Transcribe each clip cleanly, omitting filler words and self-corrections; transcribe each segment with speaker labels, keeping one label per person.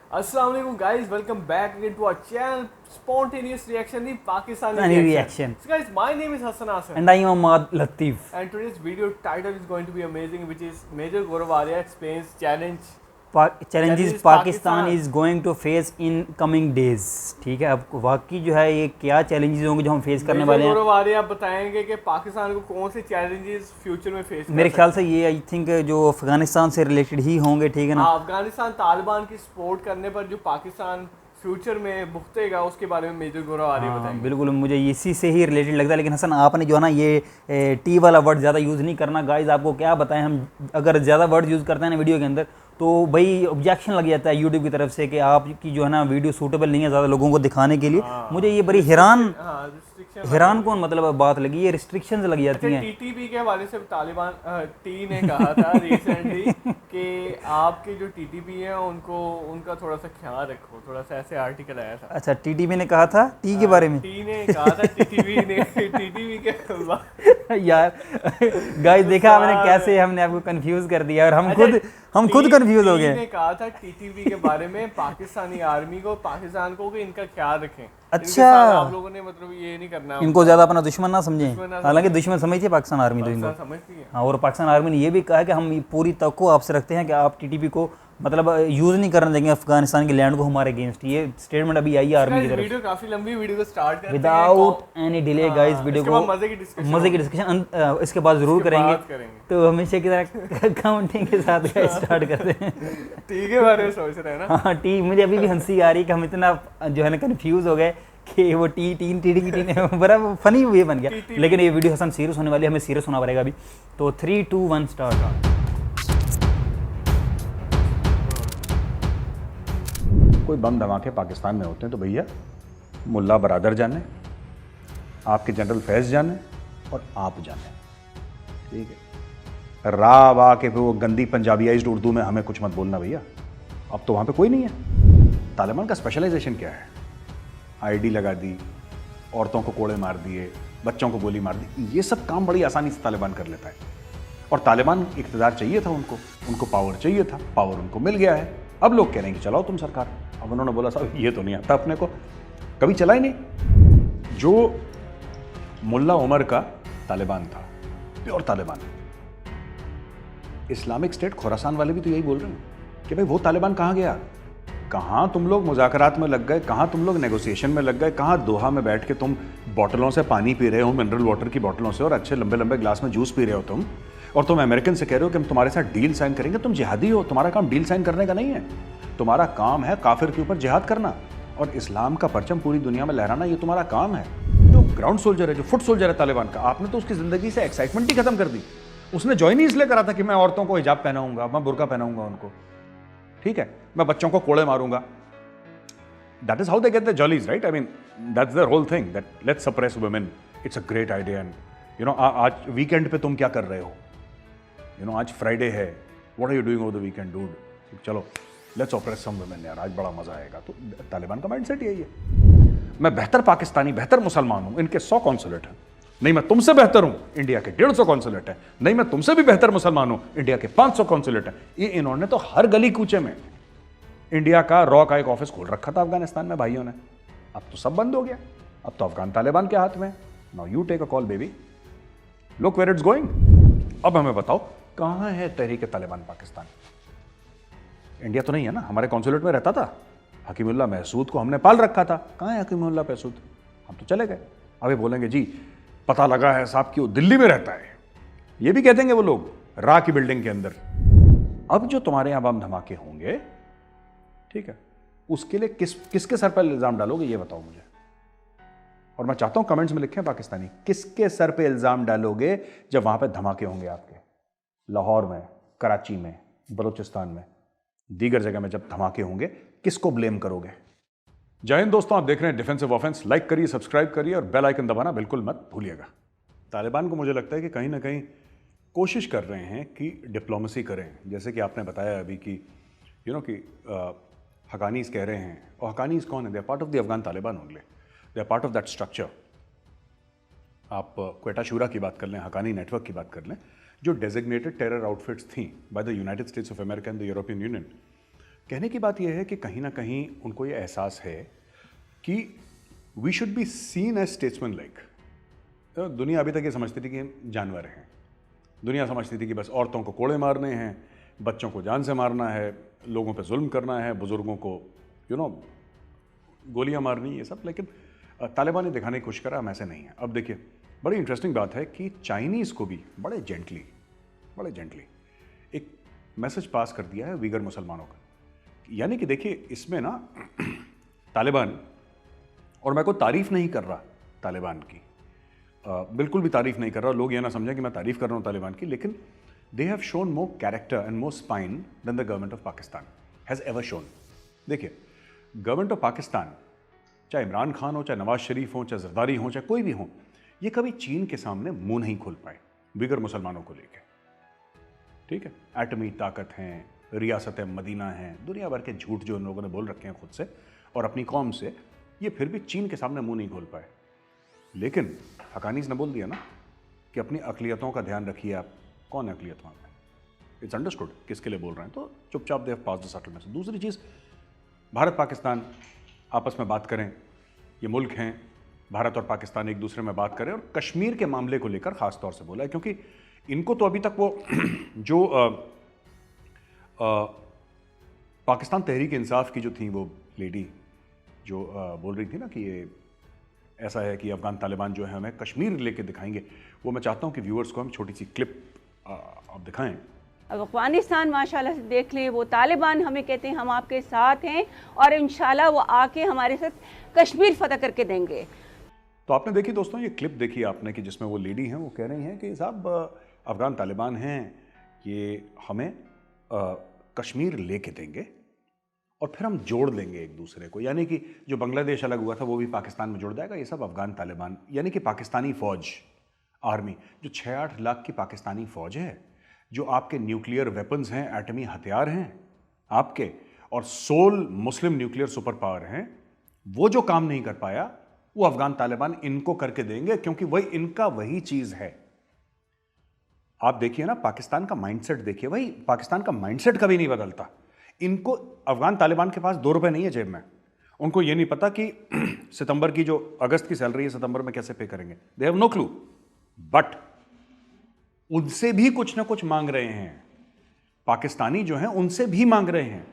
Speaker 1: Assalamu alaikum guys, welcome back again to our channel Spontaneous Reaction, the Pakistani
Speaker 2: reaction.
Speaker 1: So guys, my name is Hassan Hassan
Speaker 2: And I am Ahmad Latif.
Speaker 1: and today's video title is going to be amazing, which is Major Gaurav Arya explains challenge.
Speaker 2: Challenges Pakistan is going to face in coming days. ठीक है, अब वाकई जो है ये क्या challenges होंगे जो हम फेस करने वाले हैं।
Speaker 1: गौरव आर्या बताएंगे कि पाकिस्तान को कौन से चैलेंजेस फ्यूचर में फेस
Speaker 2: मेरे ख्याल से ये आई थिंक जो अफगानिस्तान से रिलेटेड ही होंगे, ठीक है ना।
Speaker 1: अफगानिस्तान तालिबान की सपोर्ट करने पर जो पाकिस्तान फ्यूचर में भुगतेगा उसके बारे में मेजर गौरव आर्या बताएंगे।
Speaker 2: बिल्कुल, मुझे इसी से ही रिलेटेड लगता है। लेकिन हसन आपने जो है ना ये टी वाला वर्ड ज़्यादा यूज़ नहीं करना गाइज। आपको क्या बताएं, हम अगर ज़्यादा वर्ड यूज़ करते हैं ना वीडियो के अंदर तो भाई ऑब्जेक्शन लग जाता है यूट्यूब की तरफ से कि आपकी जो है ना वीडियो सूटेबल नहीं है ज़्यादा लोगों को दिखाने के लिए। मुझे ये बड़ी हैरान कौन मतलब बात लगी, ये रिस्ट्रिक्शंस लग जाती हैं।
Speaker 1: टीटीपी के हवाले से तालिबान टी ने कहा था रिसेंटली कि आपके जो टीटीपी हैं उनको उनका थोड़ा सा ख्याल रखो, थोड़ा सा ऐसे आर्टिकल आया था।
Speaker 2: अच्छा, टीटीपी ने कहा था टी के बारे में?
Speaker 1: टी ने कहा था टीटीपी ने टीटीपी के
Speaker 2: यार गाइस देखा आपने कैसे हमने आपको कंफ्यूज कर दिया और हम खुद कंफ्यूज हो गए।
Speaker 1: ने कहा था टीटीपी के बारे में पाकिस्तानी आर्मी को, पाकिस्तान को कि इनका ख्याल रखें।
Speaker 2: अच्छा,
Speaker 1: आप लोगों ने मतलब ये नहीं करना,
Speaker 2: इनको ज्यादा अपना दुश्मन ना समझें। हालांकि दुश्मन समझती है पाकिस्तान आर्मी तो इनको
Speaker 1: समझती है।
Speaker 2: हाँ, और पाकिस्तान आर्मी ने ये भी कहा कि हम पूरी तवक्को आपसे रखते हैं कि आप टीटीपी को मतलब यूज़ नहीं करने देंगे अफगानिस्तान के लैंड को हमारे अगेंस्ट। ये स्टेटमेंट अभी आई है आर्मी की तरफ।
Speaker 1: वीडियो काफी लंबी, वीडियो को स्टार्ट करते हैं
Speaker 2: without any delay guys. Video को
Speaker 1: मजे की
Speaker 2: डिस्कशन इसके बाद जरूर करेंगे। तो हमेशा की तरह काउंटिंग के साथ स्टार्ट करते हैं।
Speaker 1: टी के बारे में सोच रहे हैं ना?
Speaker 2: हाँ, टी मुझे अभी भी हंसी आ रही है कि हम इतना जो है ना कंफ्यूज हो गए कि वो टी ने बड़ा फनी वे बन गया। लेकिन ये वीडियो हसन सीरियस होने वाली है, हमें सीरियस होना पड़ेगा अभी। तो 3, 2, 1 स्टार्ट।
Speaker 3: कोई बम धमाके पाकिस्तान में होते हैं तो भैया मुल्ला बरादर जाने, आपके जनरल फैज़ जाने और आप जाने, ठीक है। राव आके फिर वो गंदी पंजाबियाइज्ड उर्दू में हमें कुछ मत बोलना भैया। अब तो वहाँ पे कोई नहीं है। तालिबान का स्पेशलाइजेशन क्या है? आईडी लगा दी, औरतों को कोड़े मार दिए, बच्चों को गोली मार दी। ये सब काम बड़ी आसानी से तालिबान कर लेता है। और तालिबान इक़्तिदार चाहिए था उनको पावर चाहिए था, पावर उनको मिल गया है। अब लोग कह रहे हैं कि चलाओ तुम सरकार। अब उन्होंने बोला साहब ये तो नहीं आता अपने को, कभी चला ही नहीं। जो मुल्ला उमर का तालिबान था, pure Taliban. Islamic State Khorasan वाले भी तो यही बोल रहे हैं कि भाई वो तालिबान कहाँ गया? कहाँ तुम लोग मुज़ाकरात में लग गए, कहाँ तुम लोग नेगोशिएशन में लग गए, कहाँ दोहा में बैठ के तुम बोतलों से पानी पी रहे हो, मिनरल वाटर की बोतलों से, और अच्छे लंबे लंबे ग्लास में जूस पी रहे हो तुम, और तुम अमेरिकन से कह रहे हो कि हम तुम्हारे साथ डील साइन करेंगे। तुम जिहादी हो, तुम्हारा काम डील साइन करने का नहीं है। तुम्हारा काम है काफिर के ऊपर जिहाद करना और इस्लाम का परचम पूरी दुनिया में लहराना, ये तुम्हारा काम है। जो ग्राउंड सोल्जर है, जो फुट सोल्जर है तालिबान का, आपने तो उसकी जिंदगी से एक्साइटमेंट ही खत्म कर दी। उसने ज्वाइन ही इसलिए करा था कि मैं औरतों को हिजाब पहनाऊंगा, मैं बुर्का पहनाऊंगा उनको, ठीक है, मैं बच्चों को कोड़े मारूंगा। That is how they get their jollies, right? I mean, that's their whole thing, that let's suppress women. It's a great idea. And you know, आज वीकेंड पे तुम क्या कर रहे हो? You know, आज फ्राइडे है, what are you doing over the weekend, dude? चलो लेट्स ऑपरेस सम वुमेन यार, आज बड़ा मजा आएगा। तो तालिबान का माइंडसेट यही है। मैं बेहतर पाकिस्तानी, बेहतर मुसलमान हूं, इनके 100 कॉन्सुलेट हैं। नहीं मैं तुमसे बेहतर हूं, इंडिया के 150 कॉन्सुलेट हैं। नहीं मैं तुमसे भी बेहतर मुसलमान हूं, इंडिया के 500 कॉन्सुलेट हैं। ये इन्होंने तो हर गली कूचे में इंडिया का रॉ का एक ऑफिस खोल रखा था अफगानिस्तान में भाइयों ने। अब तो सब बंद हो गया, अब तो अफगान तालिबान के हाथ में। Now you take a call baby, look where it's going. अब हमें बताओ कहां है तहरीक तालिबान पाकिस्तान? इंडिया तो नहीं है ना, हमारे कॉन्सुलेट में रहता था। हकीमुल्लाह महसूद को हमने पाल रखा था, कहां है हकीमुल्लाह महसूद? हम तो चले गए। अभी बोलेंगे जी पता लगा है साहब कि वो दिल्ली में रहता है, ये भी कह देंगे वो लोग रा की बिल्डिंग के अंदर। अब जो तुम्हारे यहां बम धमाके होंगे, ठीक है, उसके लिए किसके सर पर इल्जाम डालोगे ये बताओ मुझे। और मैं चाहता हूं कमेंट्स में लिखें पाकिस्तानी, किसके सर पे इल्जाम डालोगे जब वहां पे धमाके होंगे आपके? लाहौर में, कराची में, बलूचिस्तान में, दीगर जगह में जब धमाके होंगे, किसको ब्लेम करोगे? जय हिंद दोस्तों, आप देख रहे हैं डिफेंसिव ऑफेंस। लाइक करिए, सब्सक्राइब करिए और बेल आइकन दबाना बिल्कुल मत भूलिएगा। तालिबान को मुझे लगता है कि कहीं ना कहीं कोशिश कर रहे हैं कि डिप्लोमेसी करें, जैसे कि आपने बताया अभी कि कि हकानीज कह रहे हैं। और हकानीज कौन है? They are part of the Afghan Taliban only, they are part of that structure. आप क्वेटा शूरा की बात कर लें, हकानी नेटवर्क की बात कर लें, जो डेजिग्नेटेड टेरर आउटफिट्स थी by the United states of America and the European union, कहने की बात यह है कि कहीं ना कहीं उनको ये एहसास है कि we should be seen as statesman like. दुनिया अभी तक ये समझती थी कि जानवर हैं, दुनिया समझती थी कि बस औरतों को कोड़े मारने हैं, बच्चों को जान से मारना है, लोगों पे जुल्म करना है, बुजुर्गों को गोलियां मारनी, ये सब। लेकिन तालिबान ने दिखाने की कोशिश करा हम ऐसे नहीं हैं। अब देखिए बड़ी इंटरेस्टिंग बात है कि चाइनीज़ को भी बड़े जेंटली एक मैसेज पास कर दिया है वीगर मुसलमानों का। यानी कि देखिए इसमें ना तालिबान, और मैं कोई तारीफ़ नहीं कर रहा तालिबान की, बिल्कुल भी तारीफ़ नहीं कर रहा, लोग ये ना समझें कि मैं तारीफ़ कर रहा हूँ तालिबान की, लेकिन they have shown more character and more spine than the government of Pakistan has ever shown. देखिए गवर्नमेंट ऑफ पाकिस्तान, चाहे इमरान खान हो, चाहे नवाज शरीफ हो, चाहे जरदारी हो, चाहे कोई भी हो, ये कभी चीन के सामने मुंह नहीं खोल पाए बिगर मुसलमानों को लेकर। ठीक है, एटमी ताकत हैं, रियासत मदीना हैं, दुनिया भर के झूठ जो उन लोगों ने बोल रखे हैं खुद से और अपनी कौम से, ये फिर भी चीन के सामने मुंह नहीं खोल पाए। लेकिन हकानीज ने बोल दिया ना कि अपनी अकलियतों का ध्यान रखिए आप। कौन है अकलियत वहाँ पे? इट्स अंडरस्टूड किसके लिए बोल रहे हैं, तो चुपचाप they have passed the settlement. दूसरी चीज़, भारत पाकिस्तान आपस में बात करें, ये मुल्क हैं, भारत और पाकिस्तान एक दूसरे में बात करें, और कश्मीर के मामले को लेकर ख़ास तौर से बोला है, क्योंकि इनको तो अभी तक वो जो पाकिस्तान तहरीक इंसाफ की जो थी वो लेडी जो बोल रही थी ना कि ये ऐसा है कि अफ़गान तालिबान जो है हमें कश्मीर लेके दिखाएंगे, वो मैं चाहता हूँ कि व्यूअर्स को हम छोटी सी क्लिप आप दिखाएं।
Speaker 4: अफ़गानिस्तान माशाल्लाह से देख लें, वो तालिबान हमें कहते हैं हम आपके साथ हैं और इंशाल्लाह वो आके हमारे साथ कश्मीर फतह करके देंगे।
Speaker 3: तो आपने देखी दोस्तों, ये क्लिप देखी आपने कि जिसमें वो लेडी हैं, वो कह रही हैं कि साहब अफ़गान तालिबान हैं, ये हमें कश्मीर लेके देंगे और फिर हम जोड़ देंगे एक दूसरे को। यानी कि जो बांग्लादेश अलग हुआ था वो भी पाकिस्तान में जुड़ जाएगा। ये सब अफ़गान तालिबान, यानी कि पाकिस्तानी फ़ौज, आर्मी, जो 6-8 लाख की पाकिस्तानी फ़ौज है, जो आपके न्यूक्लियर वेपन्स हैं, एटमी हथियार हैं आपके, और 16 मुस्लिम न्यूक्लियर सुपर पावर हैं, वो जो काम नहीं कर पाया वो अफ़गान तालिबान इनको करके देंगे, क्योंकि वही इनका वही चीज़ है। आप देखिए ना पाकिस्तान का माइंडसेट देखिए, भाई पाकिस्तान का माइंडसेट कभी नहीं बदलता। इनको अफ़गान तालिबान के पास 2 रुपए नहीं है जेब में, उनको ये नहीं पता कि सितंबर की जो अगस्त की सैलरी है सितंबर में कैसे पे करेंगे, they have no clue. But उनसे भी कुछ ना कुछ मांग रहे हैं, पाकिस्तानी जो हैं उनसे भी मांग रहे हैं।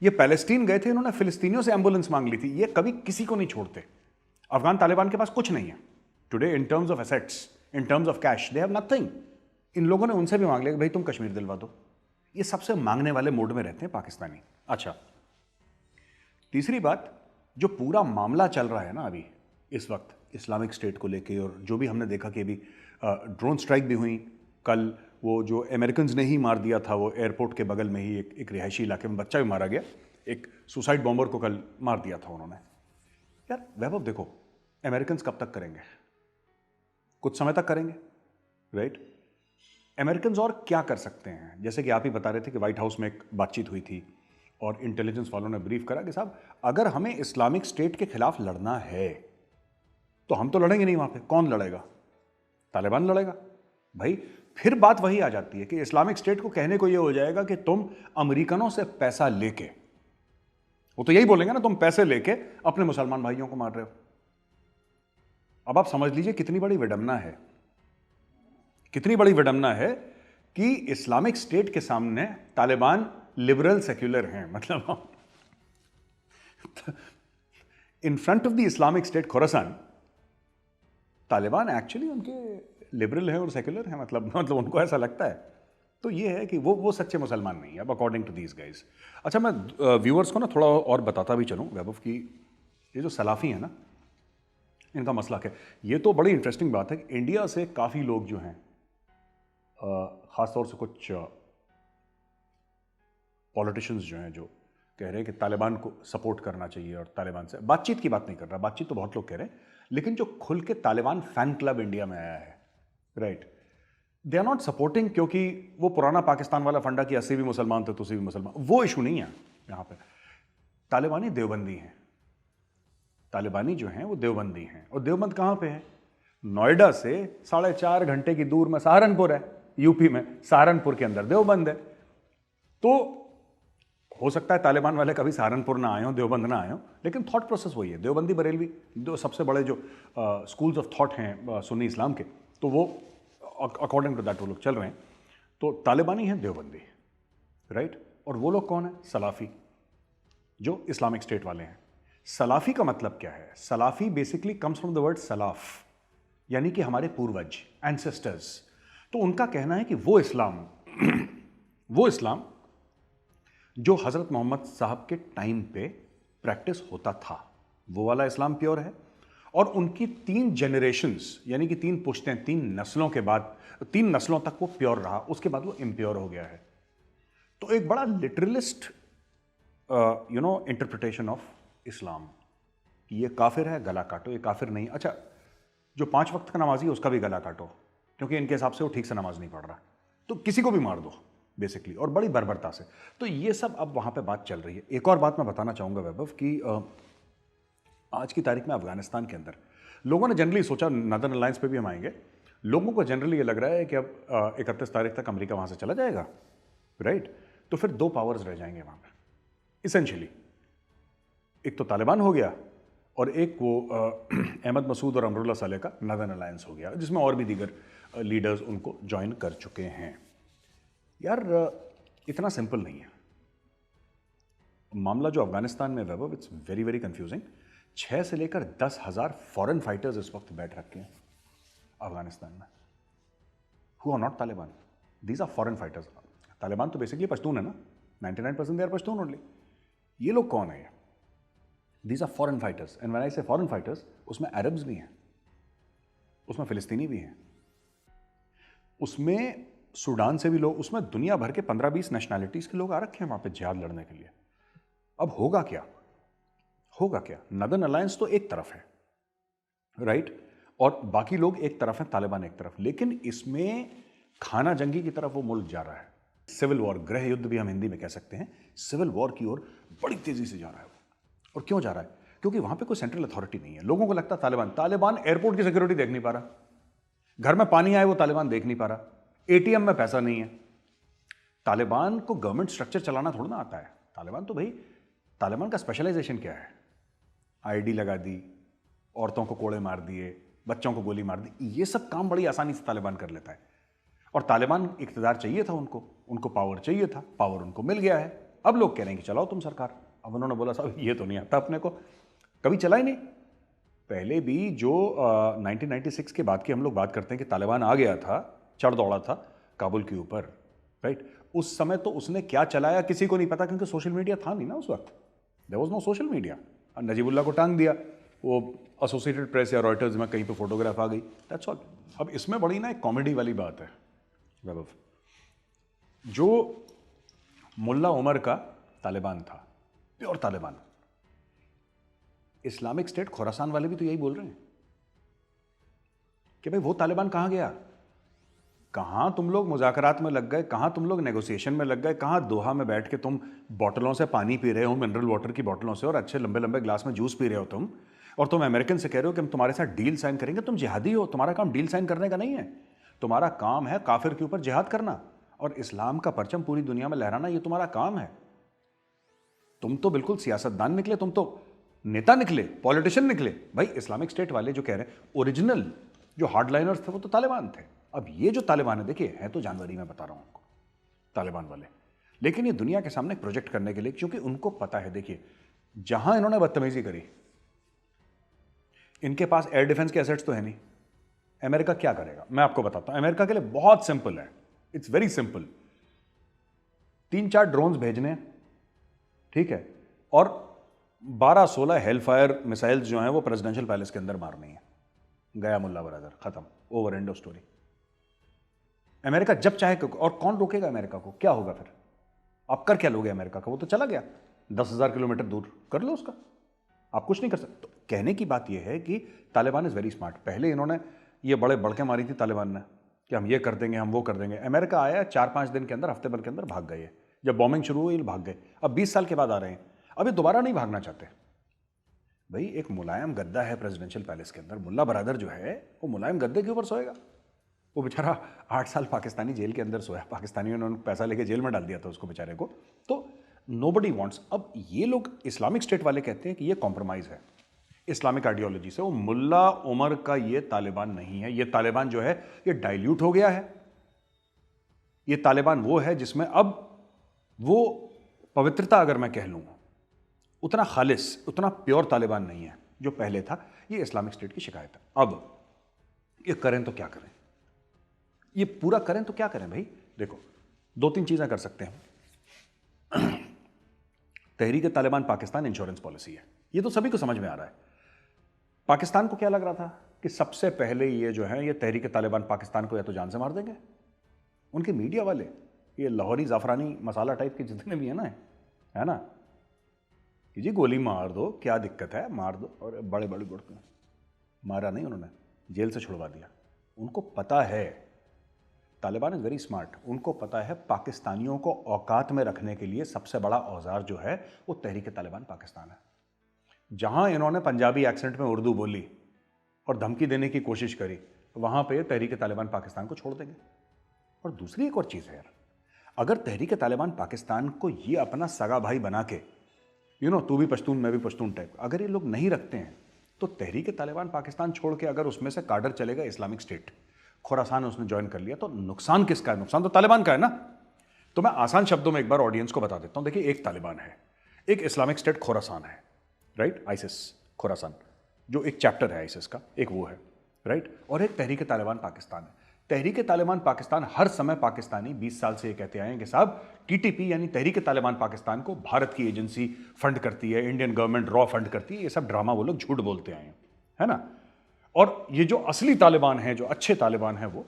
Speaker 3: ये पैलेस्टीन गए थे, इन्होंने फिलिस्तीनियों से एम्बुलेंस मांग ली थी। ये कभी किसी को नहीं छोड़ते। अफगान तालिबान के पास कुछ नहीं है today in terms of assets, in terms of cash, they have nothing. इन लोगों ने उनसे भी मांग लिया कि भाई तुम कश्मीर दिलवा दो। ये सबसे मांगने वाले मोड में रहते हैं पाकिस्तानी। अच्छा, तीसरी बात, जो पूरा मामला चल रहा है ना अभी इस वक्त इस्लामिक स्टेट को लेके, और जो भी हमने देखा कि अभी ड्रोन स्ट्राइक भी हुई कल, वो जो अमेरिकन्स ने ही मार दिया था, वो एयरपोर्ट के बगल में ही एक रिहायशी इलाके में बच्चा भी मारा गया, एक सुसाइड बॉम्बर को कल मार दिया था उन्होंने। यार वैभव देखो, अमेरिकन्स कब तक करेंगे? कुछ समय तक करेंगे, राइट? अमेरिकन्स और क्या कर सकते हैं? जैसे कि आप ही बता रहे थे कि व्हाइट हाउस में एक बातचीत हुई थी और इंटेलिजेंस वालों ने ब्रीफ करा कि साहब अगर हमें इस्लामिक स्टेट के खिलाफ लड़ना है तो हम तो लड़ेंगे नहीं। वहां पे कौन लड़ेगा? तालिबान लड़ेगा। भाई फिर बात वही आ जाती है कि इस्लामिक स्टेट को कहने को यह हो जाएगा कि तुम अमेरिकनों से पैसा लेके, वो तो यही बोलेंगे ना, तुम पैसे लेके अपने मुसलमान भाइयों को मार रहे हो। अब आप समझ लीजिए कितनी बड़ी विडंबना है, कितनी बड़ी विडंबना है कि इस्लामिक स्टेट के सामने तालिबान लिबरल सेक्युलर हैं। मतलब in front of the Islamic State Khorasan, Taliban actually उनके लिबरल है और सेक्युलर है। मतलब उनको ऐसा लगता है। तो ये है कि वो सच्चे मुसलमान नहीं है अब अकॉर्डिंग टू दीज गाइज। अच्छा, मैं व्यूअर्स को ना थोड़ा और बताता भी चलूँ वैभव की, ये जो सलाफी है ना, इनका मसला क्या है। ये तो बड़ी इंटरेस्टिंग बात है कि इंडिया से काफ़ी लोग जो हैं, ख़ासतौर से कुछ पॉलिटिशियंस जो हैं, जो कह रहे हैं कि तालिबान को सपोर्ट करना चाहिए और तालिबान से बातचीत की बात नहीं कर रहा, बातचीत तो बहुत लोग कह रहे हैं, लेकिन जो खुल के तालिबान फैन क्लब इंडिया में आया है, right, they are not supporting, क्योंकि वो पुराना पाकिस्तान वाला फंडा कि 80 भी मुसलमान थे तो 80 भी मुसलमान, वो इशू नहीं है यहाँ पे। तालिबानी देवबंदी हैं, तालिबानी जो हैं वो देवबंदी हैं। और देवबंद कहाँ पे है? नोएडा से 4.5 घंटे की दूर में सहारनपुर है, यूपी में सहारनपुर के अंदर देवबंद है। तो हो सकता है तालिबान वाले कभी सहारनपुर ना आए हो, देवबंद ना आए हो, लेकिन थॉट प्रोसेस वही है। देवबंदी बरेलवी दो सबसे बड़े जो स्कूल्स ऑफ थॉट हैं सुन्नी इस्लाम के, तो वो अकॉर्डिंग टू दैट वो लोग चल रहे हैं। तो तालिबानी हैं देवबंदी, राइट। और वो लोग कौन है? सलाफी, जो इस्लामिक स्टेट वाले हैं। सलाफी का मतलब क्या है? Salafi basically comes from the word Salaf, यानी कि हमारे पूर्वज, एंसेस्टर्स। तो उनका कहना है कि वो इस्लाम जो हज़रत मोहम्मद साहब के टाइम पे प्रैक्टिस होता था, वो वाला इस्लाम प्योर है। और उनकी 3 जनरेशन्स, यानी कि 3 पुश्तें, 3 नस्लों के बाद, 3 नस्लों तक वो प्योर रहा, उसके बाद वो इम्प्योर हो गया है। तो एक बड़ा लिटरलिस्ट इंटरप्रिटेशन ऑफ इस्लाम कि ये काफिर है, गला काटो, ये काफिर नहीं। अच्छा, जो 5 वक्त का नमाजी है उसका भी गला काटो, क्योंकि इनके हिसाब से वो ठीक से नमाज नहीं पढ़ रहा, तो किसी को भी मार दो बेसिकली, और बड़ी बर्बरता से। तो ये सब अब वहाँ पे बात चल रही है। एक और बात मैं बताना चाहूँगा वैभव कि आज की तारीख में अफगानिस्तान के अंदर लोगों ने जनरली सोचा, नदर्न अलायंस पे भी हम आएंगे, लोगों को जनरली ये लग रहा है कि अब 31 तारीख तक अमेरिका वहाँ से चला जाएगा, राइट। तो फिर 2 पावर्स रह जाएंगे वहाँ पे इसेंशियली। एक तो तालिबान हो गया, और एक वो अहमद मसूद और अमरुल्लाह सालेह का नदर्न अलायंस हो गया, जिसमें और भी दीगर लीडर्स उनको ज्वाइन कर चुके हैं। यार इतना सिंपल नहीं है मामला जो अफगानिस्तान में वैभव, इट्स वेरी वेरी कंफ्यूजिंग। 6 से लेकर 10,000 फॉरेन फाइटर्स इस वक्त बैठ रखे हैं अफगानिस्तान में, who are not Taliban, these are foreign fighters. Taliban तो बेसिकली पश्तून है ना, 99% दे आर पश्तून ओनली। ये लोग कौन है? These are foreign fighters, and when I say foreign fighters, उसमें अरब्स भी हैं, उसमें फिलिस्तीनी भी हैं, उसमें सूडान से भी लोग, उसमें दुनिया भर के 15-20 नेशनैलिटीज के लोग आ रखे हैं वहां पे जिहाद लड़ने के लिए। अब होगा क्या? नदर्न अलायंस तो एक तरफ है, राइट, और बाकी लोग एक तरफ हैं, तालिबान एक तरफ। लेकिन इसमें खाना जंगी की तरफ वो मुल्क जा रहा है, सिविल वॉर, गृह युद्ध भी हम हिंदी में कह सकते हैं, सिविल वॉर की ओर बड़ी तेजी से जा रहा है वो। और क्यों जा रहा है? क्योंकि वहां पे कोई सेंट्रल अथॉरिटी नहीं है। लोगों को लगता है तालिबान एयरपोर्ट की सिक्योरिटी देख नहीं पा रहा, घर में पानी आए वो तालिबान देख नहीं पा रहा, एटीएम में पैसा नहीं है। तालिबान को गवर्नमेंट स्ट्रक्चर चलाना थोड़ा ना आता है। तालिबान का स्पेशलाइजेशन क्या है? आईडी लगा दी, औरतों को कोड़े मार दिए, बच्चों को गोली मार दी, ये सब काम बड़ी आसानी से तालिबान कर लेता है। और तालिबान इक़्तिदार चाहिए था उनको पावर चाहिए था, पावर उनको मिल गया है। अब लोग कह रहे हैं कि चलाओ तुम सरकार। अब उन्होंने बोला साहब ये तो नहीं आता अपने को, कभी चला ही नहीं। पहले भी जो 1996 के बाद की हम लोग बात करते हैं कि तालिबान आ गया था, चढ़ दौड़ा था काबुल के ऊपर, राइट, उस समय तो उसने क्या चलाया किसी को नहीं पता, क्योंकि सोशल मीडिया था नहीं ना उस वक्त, there was no social media. Najibullah को टांग दिया, वो एसोसिएटेड प्रेस या रॉयटर्स में कहीं पे फोटोग्राफ आ गई, दैट्स ऑल। अब इसमें बड़ी ना एक कॉमेडी वाली बात है वैभव, जो मुल्ला उमर का तालिबान था, pure Taliban, Islamic State Khorasan वाले भी तो यही बोल रहे हैं कि भाई वो तालिबान कहां गया, कहां तुम लोग मुज़ाकरात में लग गए, कहां तुम लोग नेगोशिएशन में लग गए, कहां दोहा में बैठ के तुम बोतलों से पानी पी रहे हो, मिनरल वाटर की बोतलों से, और अच्छे लंबे लंबे ग्लास में जूस पी रहे हो तुम, और तुम अमेरिकन से कह रहे हो कि हम तुम्हारे साथ डील साइन करेंगे। तुम जिहादी हो, तुम्हारा काम डील साइन करने का नहीं है, तुम्हारा काम है काफिर के ऊपर जिहाद करना और इस्लाम का परचम पूरी दुनिया में लहराना, ये तुम्हारा काम है। तुम तो बिल्कुल सियासतदान निकले, तुम तो नेता निकले, पॉलिटिशियन निकले। भाई इस्लामिक स्टेट वाले जो कह रहे हैं, ओरिजिनल जो हार्डलाइनर्स थे वो तो तालिबान थे। अब ये जो तालिबान है, देखिए है तो जानवरी, मैं बता रहा हूं आपको, तालिबान वाले, लेकिन ये दुनिया के सामने प्रोजेक्ट करने के लिए, क्योंकि उनको पता है, देखिए जहां इन्होंने बदतमीजी करी, इनके पास एयर डिफेंस के एसेट्स तो है नहीं। अमेरिका क्या करेगा मैं आपको बताता हूं। अमेरिका के लिए बहुत सिंपल है, इट्स वेरी सिंपल। 3-4 ड्रोन्स भेजने, ठीक है, और 12-16 हेलफायर मिसाइल्स जो हैं वो प्रेसिडेंशियल पैलेस के अंदर मारनी है। गया मुल्ला बरादर, खत्म, over, end of story. America जब चाहे, और कौन रोकेगा अमेरिका को? क्या होगा फिर? आप कर क्या लोगे अमेरिका का? वो तो चला गया 10,000 किलोमीटर दूर, कर लो उसका, आप कुछ नहीं कर सकते। तो कहने की बात यह है कि तालिबान इज वेरी स्मार्ट। पहले इन्होंने ये बड़े बड़के मारी थी तालिबान ने कि हम ये कर देंगे, हम वो कर देंगे। अमेरिका आया 4-5 दिन के अंदर, हफ्ते भर के अंदर भाग गए। जब बॉम्बिंग शुरू हुई भाग गए। अब 20 साल के बाद आ रहे हैं, अभी दोबारा नहीं भागना चाहते। भाई एक मुलायम गद्दा है प्रेसिडेंशियल पैलेस के अंदर, मुल्ला बरादर जो है वो मुलायम गद्दे के ऊपर सोएगा। वो बेचारा 8 साल पाकिस्तानी जेल के अंदर सोया, पाकिस्तानियों ने पैसा लेके जेल में डाल दिया था उसको बेचारे को। तो नोबडी वांट्स। अब ये लोग इस्लामिक स्टेट वाले कहते हैं कि ये कॉम्प्रोमाइज है इस्लामिक आइडियोलॉजी से। वो मुल्ला उमर का ये तालिबान नहीं है। ये तालिबान जो है ये डाइल्यूट हो गया है। ये तालिबान वो है जिसमें अब वो पवित्रता, अगर मैं कह लूँ, उतना खालिस, उतना प्योर तालिबान नहीं है जो पहले था। ये इस्लामिक स्टेट की शिकायत है। अब ये करें तो क्या करें, ये पूरा करें तो क्या करें भाई? देखो, दो तीन चीजें कर सकते हैं। तहरीक तालिबान पाकिस्तान इंश्योरेंस पॉलिसी है, ये तो सभी को समझ में आ रहा है। पाकिस्तान को क्या लग रहा था कि सबसे पहले ये जो है ये तहरीक तालिबान पाकिस्तान को या तो जान से मार देंगे। उनके मीडिया वाले ये लाहौरी जाफरानी मसाला टाइप के जितने भी है ना, कि जी गोली मार दो, क्या दिक्कत है, मार दो। और बड़े बड़े गुड़के मारा नहीं, उन्होंने जेल से छुड़वा दिया। उनको पता है, तालिबान इज वेरी स्मार्ट, उनको पता है पाकिस्तानियों को औकात में रखने के लिए सबसे बड़ा औजार जो है वो तहरीक तालिबान पाकिस्तान है। जहां इन्होंने पंजाबी एक्सेंट में उर्दू बोली और धमकी देने की कोशिश करी, वहां पे तहरीक तालिबान पाकिस्तान को छोड़ देंगे। और दूसरी एक और चीज़ है यार, अगर तहरीक तालिबान पाकिस्तान को ये अपना सगा भाई बना के, तू भी पश्तून मैं भी पश्तून टाइप, अगर ये लोग नहीं रखते हैं, तो तहरीक तालिबान पाकिस्तान छोड़ के अगर उसमें से काडर चलेगा इस्लामिक स्टेट, खुरासान उसने ज्वाइन कर लिया, तो नुकसान किसका है? नुकसान तो तालिबान का है ना। तो मैं आसान शब्दों में एक बार ऑडियंस को बता देता हूं। देखिए, एक तालिबान है, एक इस्लामिक स्टेट खुरासान है, राइट, आइसिस खुरासान जो एक चैप्टर है आइसिस का, एक वो है, राइट, और एक तहरीक तालिबान पाकिस्तान है। तहरीक तालिबान पाकिस्तान हर समय पाकिस्तानी 20 साल से ये कहते आए हैं कि साहब टीटीपी यानी तहरीक तालिबान पाकिस्तान को भारत की एजेंसी फंड करती है, इंडियन गवर्नमेंट रॉ फंड करती है। ये सब ड्रामा वो लोग झूठ बोलते आए हैं, है ना। और ये जो असली तालिबान है, जो अच्छे तालिबान है, वो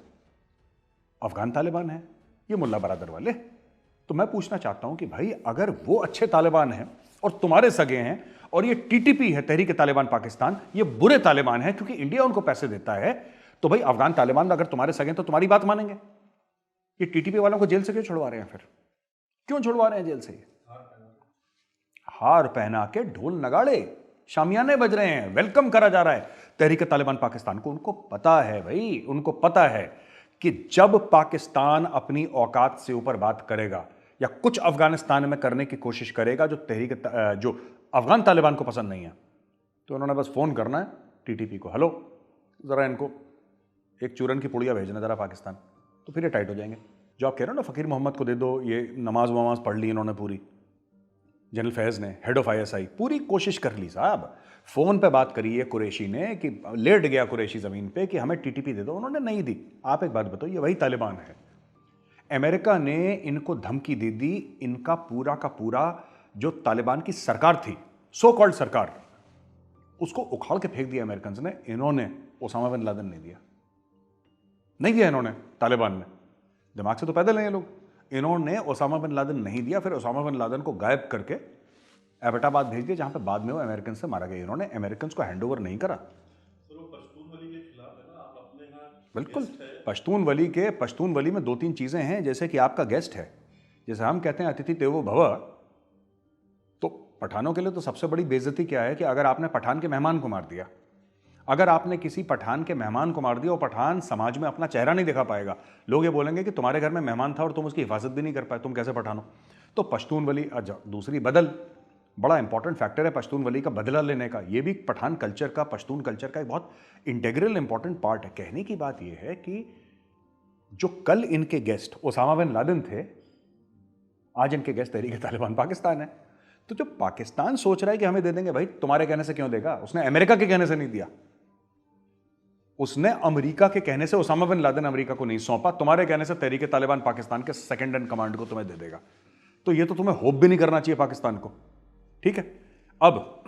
Speaker 3: अफगान तालिबान है, ये मुल्ला बरादर वाले। तो मैं पूछना चाहता हूं कि भाई अगर वो अच्छे तालिबान हैं और तुम्हारे सगे हैं, और ये टीटीपी है तहरीक तालिबान पाकिस्तान, ये बुरे तालिबान है क्योंकि इंडिया उनको पैसे देता है, तो भाई अफगान तालिबान अगर तुम्हारे सगे तो तुम्हारी बात मानेंगे। ये टीटीपी वालों को जेल से क्यों छुड़वा रहे हैं? फिर क्यों छुड़वा रहे हैं जेल से? हार पहना के ढोल नगाड़े शामियाने बज रहे हैं, वेलकम करा जा रहा है तहरीक तालिबान पाकिस्तान को। उनको पता है भाई, उनको पता है कि जब पाकिस्तान अपनी औकात से ऊपर बात करेगा या कुछ अफगानिस्तान में करने की कोशिश करेगा जो अफगान तालिबान को पसंद नहीं है, तो उन्होंने बस फोन करना है टीटीपी को, हेलो जरा इनको एक चूरन की पुड़िया भेजना जरा पाकिस्तान, तो फिर ये टाइट हो जाएंगे। जो आप कह रहे हो ना फ़कीर मोहम्मद को दे दो, ये नमाज वमाज पढ़ ली इन्होंने पूरी, जनरल फैज़ ने, हेड ऑफ ISI, पूरी कोशिश कर ली साहब, फ़ोन पे बात करी है कुरैशी ने कि लेट गया कुरैशी ज़मीन पे कि हमें टीटीपी दे दो, उन्होंने नहीं दी। आप एक बात बताओ, ये वही तालिबान है। अमेरिका ने इनको धमकी दे दी, इनका पूरा का पूरा जो तालिबान की सरकार थी, सो कॉल्ड सरकार, उसको उखाड़ के फेंक दिया अमेरिकन ने। इन्होंने ओसामा बिन लादेन नहीं दिया, नहीं दिया इन्होंने, तालिबान ने, दिमाग से तो पैदल हैं ये लोग। इन्होंने ओसामा बिन लादेन नहीं दिया, फिर ओसामा बिन लादेन को गायब करके एबटाबाद भेज दिया, जहां पे बाद में वो अमेरिकन से मारा गया। इन्होंने अमेरिकन को हैंडओवर नहीं करा। बिल्कुल, पश्तून वली में दो तीन चीजें हैं, जैसे कि आपका गेस्ट है, जैसे हम कहते हैं अतिथि देवो भव, तो पठानों के लिए तो सबसे बड़ी बेइज्जती क्या है कि अगर आपने पठान के मेहमान को मार दिया, अगर आपने किसी पठान के मेहमान को मार दिया और पठान समाज में अपना चेहरा नहीं दिखा पाएगा, लोग ये बोलेंगे कि तुम्हारे घर में मेहमान था और तुम उसकी हिफाजत भी नहीं कर पाए, तुम कैसे पठान हो? तो पश्तून वली, दूसरी बदल, बड़ा इंपॉर्टेंट फैक्टर है पश्तून वली का, बदला लेने का। ये भी पठान कल्चर का, पश्तून कल्चर का एक बहुत इंटेग्रल इंपॉर्टेंट पार्ट है। कहने की बात यह है कि जो कल इनके गेस्ट ओसामा बिन लादेन थे, आज इनके गेस्ट तहरीक तालिबान पाकिस्तान है। तो जो पाकिस्तान सोच रहा है कि हमें दे देंगे, भाई तुम्हारे कहने से क्यों देगा? उसने अमेरिका के कहने से नहीं दिया, उसने अमेरिका के कहने से ओसामा बिन लादेन अमेरिका को नहीं सौंपा, तुम्हारे कहने से तहरीक तालिबान पाकिस्तान के सेकंड इन कमांड को तुम्हें दे देगा। तो ये तो तुम्हें होप भी नहीं करना चाहिए पाकिस्तान को, ठीक है। अब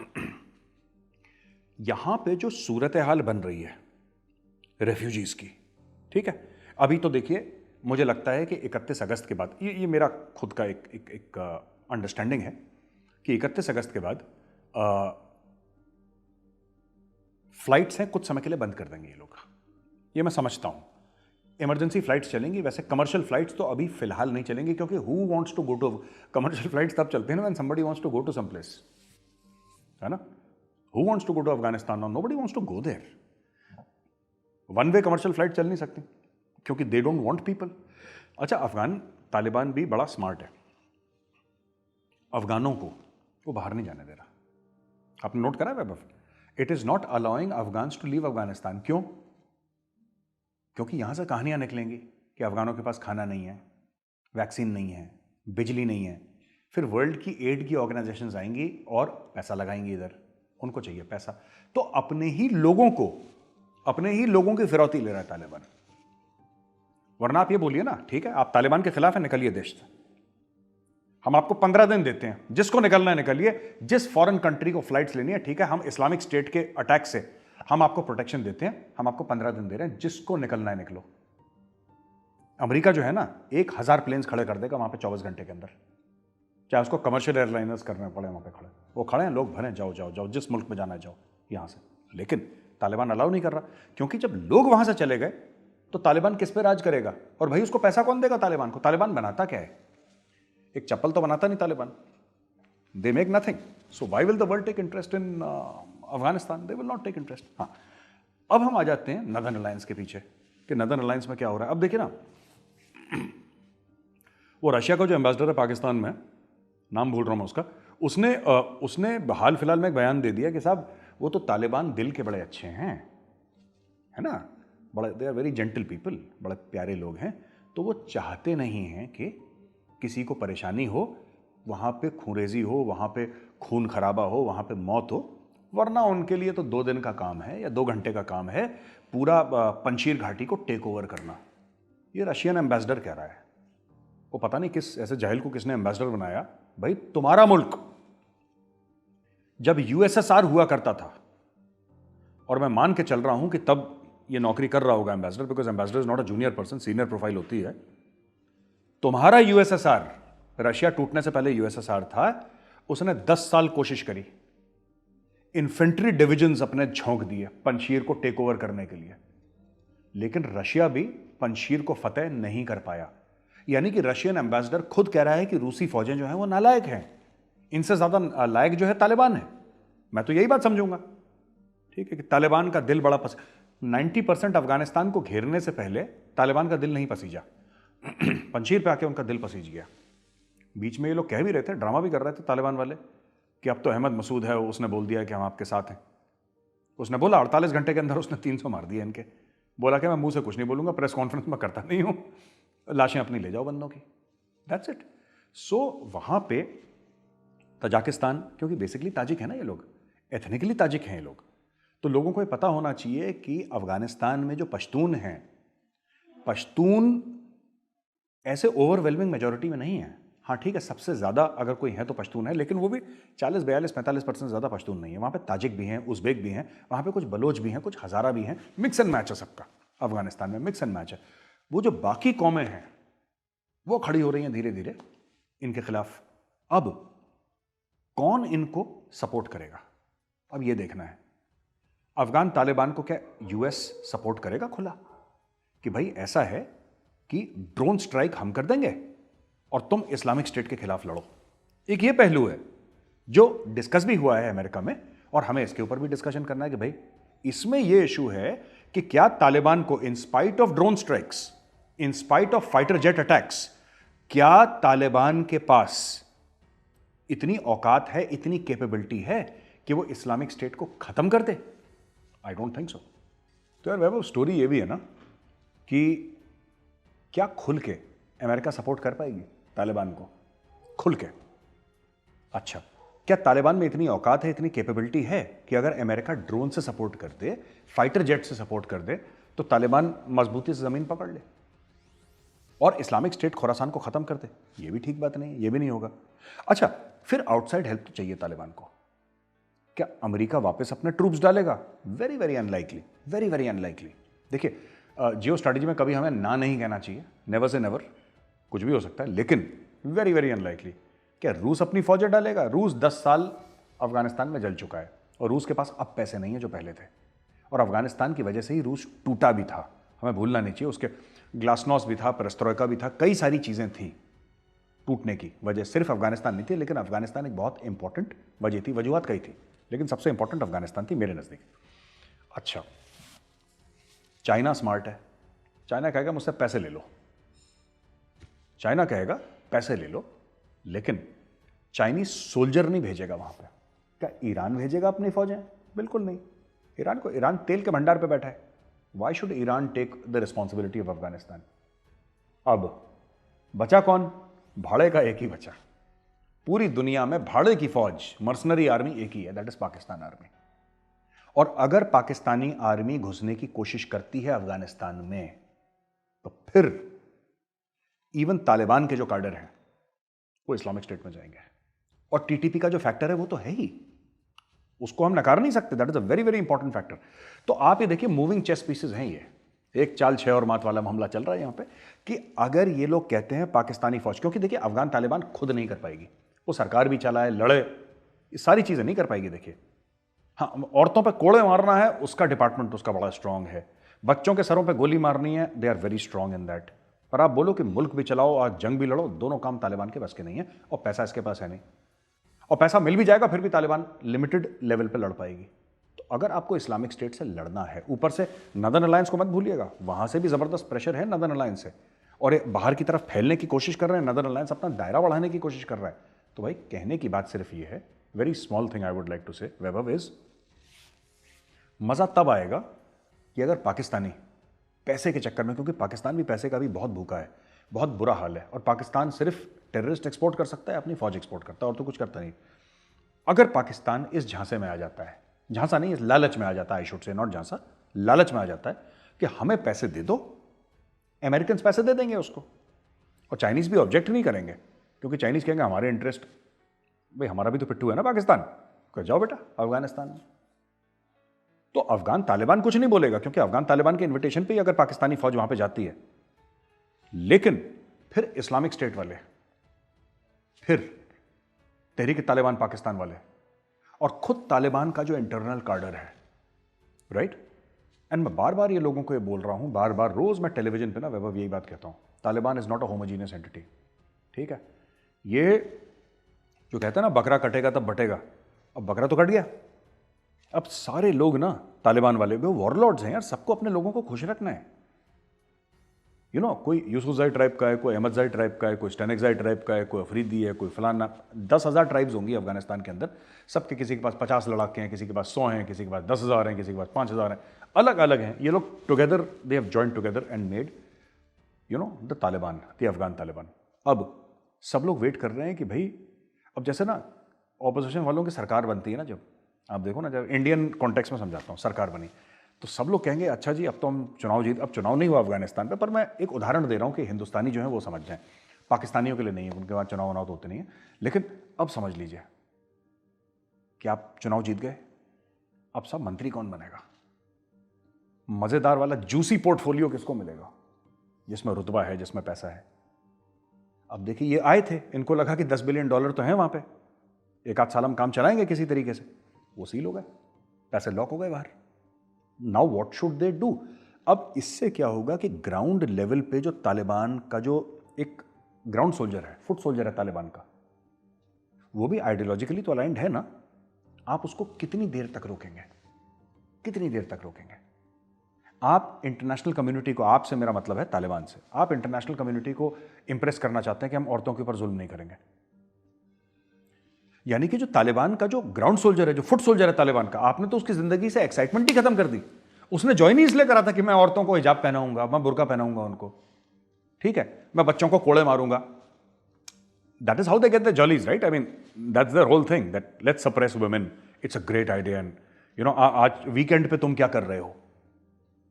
Speaker 3: यहां पे जो सूरत हाल बन रही है रेफ्यूजीज की, ठीक है, अभी तो देखिए, मुझे लगता है कि 31 अगस्त के बाद, ये मेरा खुद का एक अंडरस्टैंडिंग है कि 31 अगस्त के बाद फ्लाइट्स हैं कुछ समय के लिए बंद कर देंगे ये लोग, ये मैं समझता हूं। इमरजेंसी फ्लाइट्स चलेंगी, वैसे कमर्शियल फ्लाइट्स तो अभी फिलहाल नहीं चलेंगी, क्योंकि who wants to go to, commercial flights तब चलते हैं ना when somebody wants to go to some place, है ना। Who wants to go to Afghanistan? Nobody wants to go there. One way commercial flight चल नहीं सकती क्योंकि दे डोंट वांट पीपल। अच्छा, अफगान तालिबान भी बड़ा स्मार्ट है। अफगानों को वो बाहर नहीं जाने दे रहा। आपने नोट करा है? It is not allowing Afghans to leave Afghanistan. क्यों? क्योंकि यहां से कहानियां निकलेंगी कि अफगानों के पास खाना नहीं है, वैक्सीन नहीं है, बिजली नहीं है। फिर वर्ल्ड की एड की ऑर्गेनाइजेशंस आएंगी और पैसा लगाएंगी इधर, उनको चाहिए पैसा। तो अपने ही लोगों की फिरौती ले रहा है तालिबान। वरना आप ये बोलिए ना, ठीक है आप तालिबान के खिलाफ है, निकलिए देश से, हम आपको 15 दिन देते हैं, जिसको निकलना है निकलिए, जिस फॉरेन कंट्री को फ्लाइट्स लेनी है, ठीक है हम इस्लामिक स्टेट के अटैक से हम आपको प्रोटेक्शन देते हैं, हम आपको 15 दिन दे रहे हैं, जिसको निकलना है निकलो। अमेरिका जो है ना 1000 प्लेन्स खड़े कर देगा वहां पे 24 घंटे के अंदर, चाहे उसको कमर्शियल एयरलाइनर्स करने पड़े, वहां पे खड़े, वो खड़े हैं, लोग भरे, जाओ जाओ जाओ, जिस मुल्क में जाना है जाओ यहां से। लेकिन तालिबान अलाउ नहीं कर रहा, क्योंकि जब लोग वहां से चले गए तो तालिबान किस पे राज करेगा? और भाई उसको पैसा कौन देगा तालिबान को? तालिबान बनाता क्या है? एक चप्पल तो बनाता नहीं Taliban, they make nothing. So why will the world take interest in Afghanistan? They will not take interest. हाँ, अब हम आ जाते हैं नदर्न अलायंस के पीछे कि नदर्न अलायंस में क्या हो रहा है। अब देखिए ना, वो रशिया का जो एम्बेसडर है पाकिस्तान में, नाम भूल रहा हूं मैं उसका, उसने हाल फिलहाल में एक बयान दे दिया कि साहब वो तो तालिबान दिल के बड़े अच्छे हैं, है ना, बड़े, they are very gentle people, बड़े प्यारे लोग हैं, तो वो चाहते नहीं हैं कि किसी को परेशानी हो, वहाँ पे खूंरेजी हो, वहाँ पे खून खराबा हो, वहाँ पे मौत हो, वरना उनके लिए तो 2 दिन का काम है या 2 घंटे का काम है पूरा पंशीर घाटी को टेक ओवर करना। ये रशियन एम्बेसडर कह रहा है। वो पता नहीं किस ऐसे जाहिल को किसने एम्बेसडर बनाया। भाई तुम्हारा मुल्क जब यूएसएसआर हुआ करता था, और मैं मान के चल रहा हूं कि तब ये नौकरी कर रहा होगा ambassador, because ambassador is not a junior person, senior profile होती है। तुम्हारा यूएसएसआर, रशिया टूटने से पहले यूएसएसआर था, उसने 10 साल कोशिश करी, इन्फेंट्री डिविजन्स अपने झोंक दिए पंशीर को टेक ओवर करने के लिए, लेकिन रशिया भी पंशीर को फतेह नहीं कर पाया। यानी कि रशियन एम्बेसडर खुद कह रहा है कि रूसी फौजें जो हैं वो नालायक हैं, इनसे ज्यादा लायक जो है तालिबान है। मैं तो यही बात समझूंगा, ठीक है, कि तालिबान का दिल बड़ा 90% अफगानिस्तान को घेरने से पहले तालिबान का दिल नहीं पसीजा, पंशीर पे आके उनका दिल पसीज गया। बीच में ये लोग कह भी रहे थे, ड्रामा भी कर रहे थे तालिबान वाले, कि अब तो अहमद मसूद है, उसने बोल दिया कि हम आपके साथ हैं। उसने बोला 48 घंटे के अंदर उसने 300 मार दिए इनके। बोला कि मैं मुंह से कुछ नहीं बोलूंगा, प्रेस कॉन्फ्रेंस में करता नहीं हूं, लाशें अपनी ले जाओ बंदों की, दैट्स इट। सो वहां पे तजाकिस्तान, क्योंकि बेसिकली ताजिक है ना ये लोग, एथनिकली ताजिक हैं ये लोग, तो लोगों को ये पता होना चाहिए कि अफगानिस्तान में जो पश्तून हैं, पश्तून ऐसे ओवरवेलमिंग मेजॉरिटी में नहीं है। हाँ ठीक है, सबसे ज़्यादा अगर कोई है तो पश्तून है, लेकिन वो भी 40, 42, 45% ज़्यादा पश्तून नहीं है। वहाँ पे ताजिक भी हैं, उज़्बेक भी हैं, वहाँ पे कुछ बलोच भी हैं, कुछ हज़ारा भी हैं, मिक्स एंड मैच है सबका। अफगानिस्तान में मिक्स एंड मैच है। वो जो बाकी कौमें हैं वो खड़ी हो रही हैं धीरे धीरे इनके खिलाफ। अब कौन इनको सपोर्ट करेगा, अब ये देखना है। अफगान तालिबान को क्या यूएस सपोर्ट करेगा खुला, कि भाई ऐसा है कि ड्रोन स्ट्राइक हम कर देंगे और तुम इस्लामिक स्टेट के खिलाफ लड़ो। एक ये पहलू है जो डिस्कस भी हुआ है अमेरिका में, और हमें इसके ऊपर भी डिस्कशन करना है कि भाई इसमें ये इशू है कि क्या तालिबान को in spite of drone strikes, in spite of fighter jet attacks, क्या तालिबान के पास इतनी औकात है, इतनी कैपेबिलिटी है कि वो इस्लामिक स्टेट को खत्म कर दे? I don't think so. तो यार वैभव, स्टोरी ये भी है ना कि क्या खुल के अमेरिका सपोर्ट कर पाएगी तालिबान को खुल के? अच्छा, क्या तालिबान में इतनी औकात है, इतनी कैपेबिलिटी है कि अगर अमेरिका ड्रोन से सपोर्ट कर दे, फाइटर जेट से सपोर्ट कर दे, तो तालिबान मजबूती से जमीन पकड़ ले और इस्लामिक स्टेट खुरासान को खत्म कर दे? ये भी ठीक बात नहीं है, ये भी नहीं होगा। अच्छा, फिर आउटसाइड हेल्प तो चाहिए तालिबान को। क्या अमेरिका वापस अपने ट्रूप्स डालेगा? Very very unlikely, very very unlikely. देखिए, जियो स्ट्रैटेजी में कभी हमें ना नहीं कहना चाहिए, नेवर से नेवर, कुछ भी हो सकता है, लेकिन वेरी वेरी अनलाइकली। क्या रूस अपनी फौजें डालेगा? रूस 10 साल अफगानिस्तान में जल चुका है और रूस के पास अब पैसे नहीं है जो पहले थे, और अफगानिस्तान की वजह से ही रूस टूटा भी था, हमें भूलना नहीं चाहिए। उसके ग्लासनॉस्ट भी था, पेरेस्ट्रोइका भी था, कई सारी चीज़ें थी टूटने की वजह। सिर्फ अफगानिस्तान नहीं थी, लेकिन अफगानिस्तान एक बहुत इंपॉर्टेंट वजह थी, वजूहत कई थी, लेकिन सबसे इंपॉर्टेंट अफगानिस्तान थी मेरे नज़दीक। अच्छा, चाइना स्मार्ट है। चाइना कहेगा मुझसे पैसे ले लो, चाइना कहेगा पैसे ले लो, लेकिन चाइनीज सोल्जर नहीं भेजेगा वहां पे। क्या ईरान भेजेगा अपनी फौजें? बिल्कुल नहीं। ईरान तेल के भंडार पे बैठा है। Why should Iran take the responsibility of Afghanistan? अब बचा कौन? भाड़े का एक ही बचा। पूरी दुनिया में भाड़े की फौज, मर्सनरी आर्मी एक ही है, दैट इज पाकिस्तान आर्मी। और अगर पाकिस्तानी आर्मी घुसने की कोशिश करती है अफगानिस्तान में, तो फिर इवन तालिबान के जो कार्डर हैं वो इस्लामिक स्टेट में जाएंगे। और टीटीपी का जो फैक्टर है वो तो है ही, उसको हम नकार नहीं सकते। That is a very very important factor. तो आप ये देखिए, मूविंग चेस पीसेस हैं ये। एक चाल 6 और मात वाला मामला चल रहा है यहां पे कि अगर ये लोग कहते हैं पाकिस्तानी फौज, क्योंकि देखिए अफगान तालिबान खुद नहीं कर पाएगी, वो सरकार भी चलाए, लड़े, ये सारी चीजें नहीं कर पाएगी। देखिए हाँ, औरतों पे कोड़े मारना है, उसका डिपार्टमेंट उसका बड़ा स्ट्रांग है। बच्चों के सरों पे गोली मारनी है, they are very strong in that. पर आप बोलो कि मुल्क भी चलाओ और जंग भी लड़ो, दोनों काम तालिबान के बस के नहीं है, और पैसा इसके पास है नहीं। और पैसा मिल भी जाएगा फिर भी तालिबान लिमिटेड लेवल पे लड़ पाएगी। तो अगर आपको इस्लामिक स्टेट से लड़ना है, ऊपर से नदर्न अलायंस को मत भूलिएगा, वहां से भी जबरदस्त प्रेशर है नदर्न अलायंस से, और ये बाहर की तरफ फैलने की कोशिश कर रहे हैं। नदर्न अलायंस अपना दायरा बढ़ाने की कोशिश कर रहा है। तो भाई कहने की बात सिर्फ ये है, very small thing I would like to say Vaibhav is, मजा तब आएगा कि अगर पाकिस्तानी पैसे के चक्कर में, क्योंकि पाकिस्तान भी पैसे का भी बहुत भूखा है, बहुत बुरा हाल है, और पाकिस्तान सिर्फ टेररिस्ट एक्सपोर्ट कर सकता है, अपनी फौज एक्सपोर्ट करता है, और तो कुछ करता नहीं। अगर पाकिस्तान इस झांसे में आ जाता है, झांसा नहीं, इस लालच में आ जाता है, आई शुड से नॉट झांसा, लालच में आ जाता है कि हमें पैसे दे दो, अमेरिकन पैसे दे देंगे उसको, और चाइनीज भी ऑब्जेक्ट नहीं करेंगे, क्योंकि चाइनीज कहेंगे हमारे इंटरेस्ट, भाई हमारा भी तो पिट्ठू है ना पाकिस्तान, कह जाओ बेटा अफगानिस्तान में। तो अफगान तालिबान कुछ नहीं बोलेगा, क्योंकि अफगान तालिबान के इन्विटेशन पे ही अगर पाकिस्तानी फौज वहां पे जाती है। लेकिन फिर इस्लामिक स्टेट वाले, फिर तहरीक तालिबान पाकिस्तान वाले, और खुद तालिबान का जो इंटरनल कार्डर है, राइट। एंड मैं बार बार ये लोगों को ये बोल रहा हूं, बार बार रोज मैं टेलीविजन पे ना वैभव यही बात कहता हूं, Taliban is not a homogeneous entity. ठीक है, ये जो कहते हैं ना बकरा कटेगा तब बटेगा, अब बकरा तो कट गया। अब सारे लोग ना तालिबान वाले वो वॉरलॉर्ड्स हैं यार, सबको अपने लोगों को खुश रखना है। यू नो, कोई यूसुफजाई ट्राइब का है, कोई अहमदजाई ट्राइब का है, कोई स्टेनेक्जाई ट्राइब का है, कोई अफरीदी है, कोई फलाना, 10,000 ट्राइब्स होंगी अफगानिस्तान के अंदर। सबके किसी के पास 50 लड़ाके हैं, किसी के पास 100 हैं, किसी के पास 10,000 हैं, किसी के पास 5,000 हैं, अलग अलग हैं। ये लोग together, they have joined together and made you know the Taliban, the Afghan Taliban. अब सब लोग वेट कर रहे हैं कि भाई, अब जैसे ना ऑपोजिशन वालों की सरकार बनती है ना, जब आप देखो ना, जब इंडियन कॉन्टेक्स्ट में समझाता हूँ, सरकार बनी तो सब लोग कहेंगे अच्छा जी अब तो हम चुनाव जीत, अब चुनाव नहीं हुआ अफगानिस्तान पे, पर मैं एक उदाहरण दे रहा हूँ कि हिंदुस्तानी जो है वो समझ जाएं, पाकिस्तानियों के लिए नहीं है, उनके बाद चुनाव तो होते नहीं है। लेकिन अब समझ लीजिए कि आप चुनाव जीत गए, अब सब मंत्री कौन बनेगा, मजेदार वाला जूसी पोर्टफोलियो किसको मिलेगा, जिसमें रुतबा है, जिसमें पैसा है। अब देखिए ये आए थे, इनको लगा कि $10 बिलियन तो हैं वहां पे, एक आध साल हम काम चलाएंगे किसी तरीके से, वो सील हो गए, पैसे लॉक हो गए बाहर। Now what should they do? अब इससे क्या होगा कि ग्राउंड लेवल पे जो तालिबान का जो एक ग्राउंड सोल्जर है, फुट सोल्जर है तालिबान का, वो भी आइडियोलॉजिकली तो अलाइंड है ना, आप उसको कितनी देर तक रोकेंगे, कितनी देर तक रोकेंगे? आप इंटरनेशनल कम्युनिटी को, आपसे मेरा मतलब है तालिबान से, आप इंटरनेशनल कम्युनिटी को इंप्रेस करना चाहते हैं कि हम औरतों के ऊपर जुल्म नहीं करेंगे। यानी कि जो तालिबान का जो ग्राउंड सोल्जर है, जो फुट सोल्जर है तालिबान का, आपने तो उसकी जिंदगी से एक्साइटमेंट ही खत्म कर दी। उसने ज्वाइन ही इसलिए करा था कि मैं औरतों को हिजाब पहनाऊंगा, मैं बुर्का पहनाऊंगा उनको, ठीक है, मैं बच्चों को कोड़े मारूंगा। That is how they get the jollies, right? I mean that's the whole thing, that let's suppress women, it's a great idea. And you know, आज वीकेंड पे तुम क्या कर रहे हो,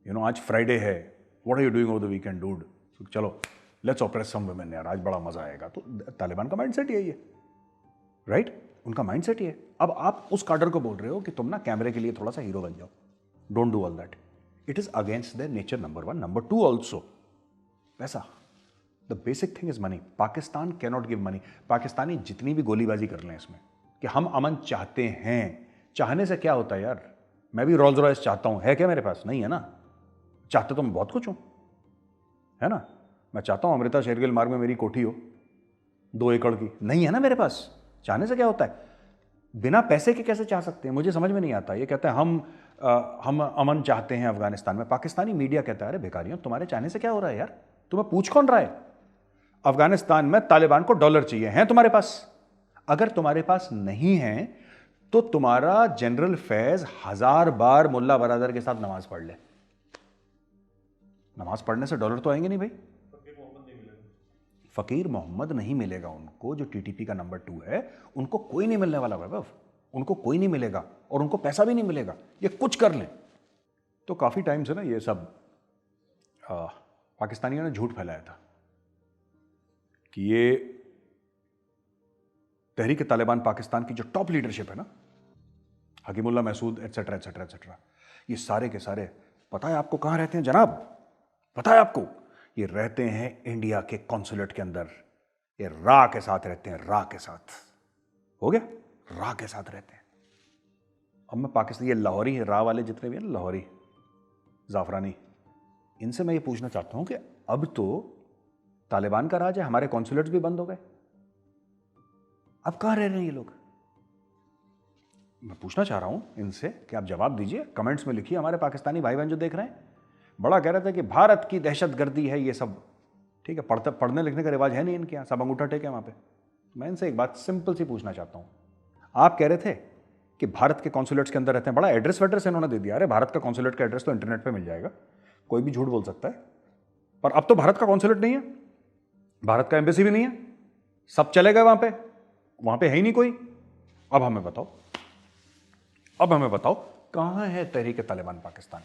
Speaker 3: यू नो आज फ्राइडे है, what are you doing over the weekend dude, चलो लेट्स ऑपरेस सम वुमेन यार, आज बड़ा मजा आएगा। तो तालिबान का माइंडसेट यही है, राइट? उनका माइंडसेट ही है। अब आप उस कार्डर को बोल रहे हो कि तुम ना कैमरे के लिए थोड़ा सा हीरो बन जाओ, don't do all that, it is against their nature, number 1। Number 2 also पैसा, the basic thing is money. Pakistan can not give money. Pakistani जितनी भी गोलीबाजी कर लें इसमें कि हम अमन चाहते हैं, चाहने से क्या होता है यार? मैं भी रोल्स रॉयस चाहता हूं, है क्या मेरे पास? नहीं है ना। चाहते तो मैं बहुत कुछ हूं, है ना। मैं चाहता हूं अमृता शेरगिल मार्ग में मेरी कोठी हो 2 एकड़ की, नहीं है ना मेरे पास। चाहने से क्या होता है? बिना पैसे के कैसे चाह सकते हैं? मुझे समझ में नहीं आता। ये कहते हैं हम अमन चाहते हैं अफगानिस्तान में। पाकिस्तानी मीडिया कहता है अरे भिखारियों, तुम्हारे चाहने से क्या हो रहा है यार? तुम्हें पूछ कौन रहा है? अफगानिस्तान में तालिबान को डॉलर चाहिए, हैं तुम्हारे पास? अगर तुम्हारे पास नहीं है तो तुम्हारा जनरल फैज 1000 बार मुल्ला बरादर के साथ नमाज पढ़ ले, नमाज पढ़ने से डॉलर तो आएंगे नहीं भाई। फकीर मोहम्मद नहीं मिलेगा उनको, जो टीटीपी का नंबर 2 है, उनको कोई नहीं मिलने वाला वैभव, उनको कोई नहीं मिलेगा और उनको पैसा भी नहीं मिलेगा, ये कुछ कर लें। तो काफ़ी टाइम से ना ये सब पाकिस्तानियों ने झूठ फैलाया था कि ये तहरीक तालिबान पाकिस्तान की जो टॉप लीडरशिप है ना, Hakimullah Mehsud etcetera etcetera etcetera, ये सारे के सारे पता है आपको कहाँ रहते हैं जनाब? पता है आपको? ये रहते हैं इंडिया के कॉन्सुलेट के अंदर, ये रा के साथ रहते हैं, रा के साथ, हो गया, रा के साथ रहते हैं। अब मैं पाकिस्तान, ये लाहौरी है, रा वाले जितने भी हैं, लाहौरी जाफरानी, इनसे मैं ये पूछना चाहता हूं कि अब तो तालिबान का राज है, हमारे कॉन्सुलेट्स भी बंद हो गए, अब कहां रह रहे हैं ये लोग? मैं पूछना चाह रहा हूं इनसे कि आप जवाब दीजिए, कमेंट्स में लिखिए। हमारे पाकिस्तानी भाई बहन जो देख रहे हैं बड़ा कह रहे थे कि भारत की दहशतगर्दी है ये सब, ठीक है, पढ़ने लिखने का रिवाज है नहीं इनके यहाँ, सब अंगूठा टेके वहाँ पे। मैं इनसे एक बात सिंपल सी पूछना चाहता हूँ, आप कह रहे थे कि भारत के कॉन्सुलेट्स के अंदर रहते हैं, बड़ा एड्रेस वेड्रेस इन्होंने दे दिया। अरे भारत का कॉन्सुलेट का एड्रेस तो इंटरनेट पे मिल जाएगा, कोई भी झूठ बोल सकता है। पर अब तो भारत का कॉन्सुलेट नहीं है, भारत का एम्बेसी भी नहीं है, सब चले गए वहाँ पे है ही नहीं कोई। अब हमें बताओ कहाँ है तहरीक तालिबान पाकिस्तान?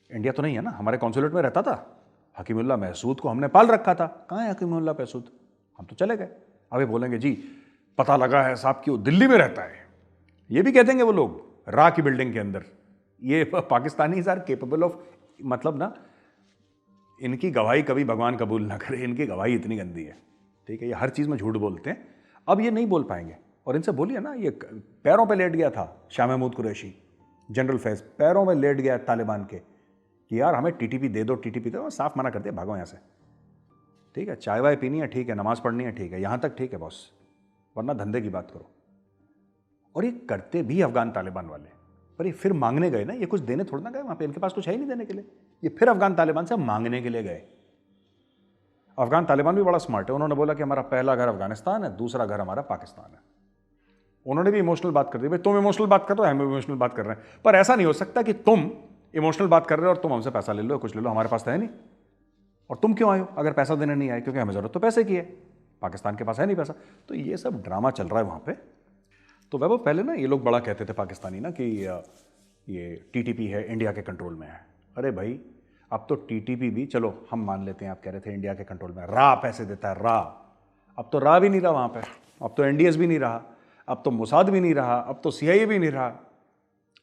Speaker 3: इंडिया तो नहीं है ना, हमारे कॉन्सुलेट में रहता था, हकीमुल्ला महसूद को हमने पाल रखा था, कहाँ है हकीमुल्ला महसूद? हम तो चले गए। अभी बोलेंगे जी पता लगा है साहब कि वो दिल्ली में रहता है, ये भी कह देंगे वो लोग, रा की बिल्डिंग के अंदर। ये पाकिस्तानी आर केपेबल ऑफ, मतलब ना, इनकी गवाही कभी भगवान कबूल ना करे, इनकी गवाही इतनी गंदी है, ठीक है, ये हर चीज़ में झूठ बोलते हैं। अब ये नहीं बोल पाएंगे, और इनसे बोलिए ना, ये पैरों पे लेट गया था शाह महमूद कुरैशी, जनरल फैज पैरों में लेट गया तालिबान के कि यार हमें टीटीपी दे दो, टीटीपी दे दो, साफ मना कर दिया, भागो यहाँ से, ठीक है, चाय वाय पीनी है ठीक है, नमाज पढ़नी है ठीक है, यहाँ तक ठीक है बॉस, वरना धंधे की बात करो। और ये करते भी अफगान तालिबान वाले, पर ये फिर मांगने गए ना, ये कुछ देने थोड़ा ना गए वहाँ पे, इनके पास कुछ है ही नहीं देने के लिए, ये फिर अफगान तालिबान से मांगने के लिए गए। अफगान तालिबान भी बड़ा स्मार्ट है, उन्होंने बोला कि हमारा पहला घर अफगानिस्तान है, दूसरा घर हमारा पाकिस्तान है। उन्होंने भी इमोशनल बात कर दी, भाई तुम इमोशनल बात कर रहे हो, हम इमोशनल बात कर रहे हैं, पर ऐसा नहीं हो सकता कि तुम इमोशनल बात कर रहे हो और तुम हमसे पैसा ले लो, कुछ ले लो, हमारे पास तो है नहीं, और तुम क्यों आए हो अगर पैसा देने नहीं आए? क्योंकि हमें जरूरत तो पैसे की है, पाकिस्तान के पास है नहीं पैसा। तो ये सब ड्रामा चल रहा है वहाँ पे। तो वैभव पहले ना ये लोग बड़ा कहते थे पाकिस्तानी ना कि ये टीटीपी है, इंडिया के कंट्रोल में है। अरे भाई अब तो टीटीपी भी, चलो हम मान लेते हैं, आप कह रहे थे इंडिया के कंट्रोल में, रा पैसे देता है, रा, अब तो रा भी नहीं रहा वहाँ पे, अब तो एनडीएस भी नहीं रहा, अब तो मोसाद भी नहीं रहा, अब तो सीआईए भी नहीं रहा,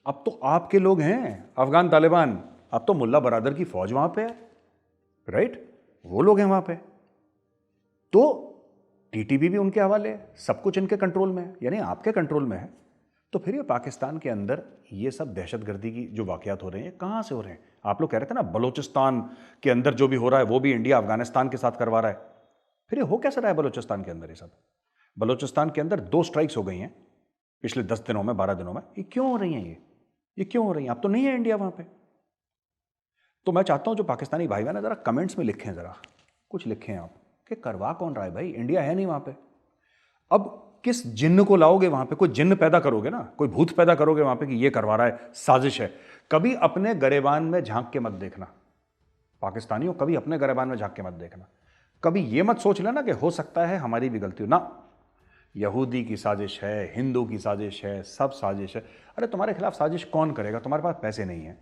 Speaker 3: अब तो आपके लोग हैं अफगान तालिबान, अब तो मुल्ला बरादर की फौज वहाँ पे है, राइट, वो लोग हैं वहाँ पे, तो टीटीपी भी उनके हवाले है, सब कुछ इनके कंट्रोल में है, यानी आपके कंट्रोल में है। तो फिर ये पाकिस्तान के अंदर ये सब दहशतगर्दी की जो वाक़यात हो रहे हैं कहाँ से हो रहे हैं? आप लोग कह रहे थे ना बलूचिस्तान के अंदर जो भी हो रहा है वो भी इंडिया अफगानिस्तान के साथ करवा रहा है, फिर ये हो कैसे रहा है बलूचिस्तान के अंदर? ये सब बलूचिस्तान के अंदर 2 स्ट्राइक्स हो गई हैं पिछले 10 दिनों में, 12 दिनों में, ये क्यों हो रही हैं? ये क्यों हो रही हैं? अब तो नहीं है इंडिया वहाँ पे। तो मैं चाहता हूँ जो पाकिस्तानी भाई बहन ज़रा कमेंट्स में लिखें, ज़रा कुछ लिखें आप कि करवा कौन रहा है भाई, इंडिया है नहीं वहाँ पे। अब किस जिन्न को लाओगे वहाँ पे? कोई जिन्न पैदा करोगे ना, कोई भूत पैदा करोगे वहाँ पे कि ये करवा रहा है, साजिश है। कभी अपने गरेबान में झांक के मत देखना पाकिस्तानियों, कभी अपने गरेबान में झांक के मत देखना, कभी ये मत सोच लेना कि हो सकता है हमारी भी गलती हो ना। यहूदी की साजिश है, हिंदू की साजिश है, सब साजिश है। अरे तुम्हारे खिलाफ साजिश कौन करेगा? तुम्हारे पास पैसे नहीं है,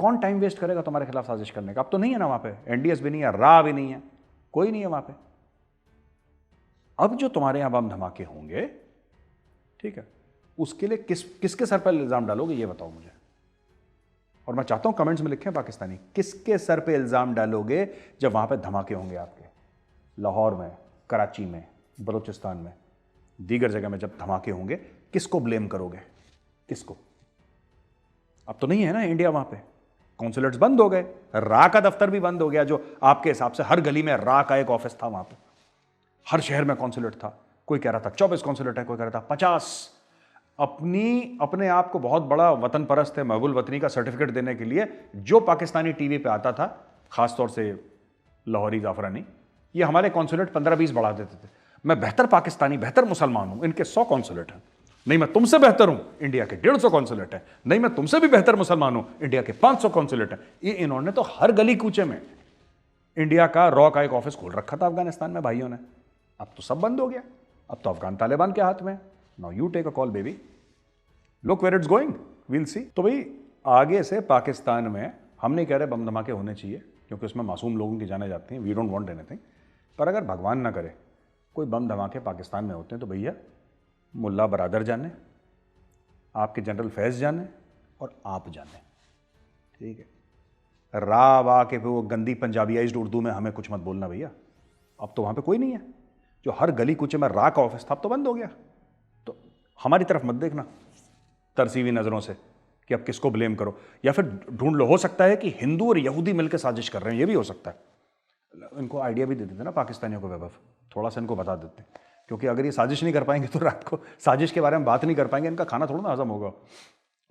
Speaker 3: कौन टाइम वेस्ट करेगा तुम्हारे खिलाफ साजिश करने का? अब तो नहीं है ना वहाँ पे, एनडीएस भी नहीं है, रा भी नहीं है, कोई नहीं है वहाँ पे। अब जो तुम्हारे यहाँ बम धमाके होंगे, ठीक है, उसके लिए किसके सर पर इल्ज़ाम डालोगे ये बताओ मुझे। और मैं चाहता हूँ कमेंट्स में लिखें पाकिस्तानी, किसके सर पे इल्ज़ाम डालोगे जब वहाँ पे धमाके होंगे आपके? लाहौर में, कराची में, बलूचिस्तान में, दीगर जगह में जब धमाके होंगे, किसको ब्लेम करोगे? किसको? अब तो नहीं है ना इंडिया वहाँ पे, कॉन्सुलेट्स बंद हो गए, रा का दफ्तर भी बंद हो गया, जो आपके हिसाब से हर गली में रा का एक ऑफिस था वहाँ पे, हर शहर में कॉन्सुलेट था। कोई कह रहा था 24 कॉन्सुलेट है, कोई कह रहा था 50। अपने आप को बहुत बड़ा वतन परस्त है, महबूल वतनी का सर्टिफिकेट देने के लिए जो पाकिस्तानी टीवी पे आता था, खासतौर से लाहौरी जाफरानी, ये हमारे कॉन्सुलेट 15-20 बढ़ा देते थे। मैं बेहतर पाकिस्तानी, बेहतर मुसलमान हूं, इनके 100 कॉन्सुलेट हैं। नहीं मैं तुमसे बेहतर हूं, इंडिया के 150 कॉन्सुलेट है। नहीं मैं तुमसे भी बेहतर मुसलमान हूं, इंडिया के 500 कॉन्सुलेट है। ये इन्होंने तो हर गली कूचे में इंडिया का रॉ का एक ऑफिस खोल रखा था अफगानिस्तान में भाइयों ने। अब तो सब बंद हो गया, अब तो अफगान तालिबान के हाथ में। Now you take a call baby, look where it's going, we'll see. तो भाई आगे से पाकिस्तान में हम नहीं कह रहे बम धमाके होने चाहिए, क्योंकि उसमें मासूम लोगों की जाने जाती हैं, वी डोंट वांट एनीथिंग। पर अगर भगवान ना करे कोई बम धमाके पाकिस्तान में होते हैं तो भैया मुल्ला बरादर जाने, आपके जनरल फैज़ जाने और आप जाने, ठीक है। रा वा के वो गंदी पंजाबियाइज्ड उर्दू में हमें कुछ मत बोलना भैया। अब तो वहाँ पे कोई नहीं है। जो हर गली कूचे में रा का ऑफिस था अब तो बंद हो गया। तो हमारी तरफ मत देखना तरसीवी नज़रों से कि अब किसको ब्लेम करो, या फिर ढूंढ लो। हो सकता है कि हिंदू और यहूदी मिलकर साजिश कर रहे हैं, ये भी हो सकता है। इनको आइडिया भी दे देते ना पाकिस्तानियों को वैभव, थोड़ा सा इनको बता देते, क्योंकि अगर ये साजिश नहीं कर पाएंगे तो रात को साजिश के बारे में बात नहीं कर पाएंगे, इनका खाना थोड़ा ना हजम होगा।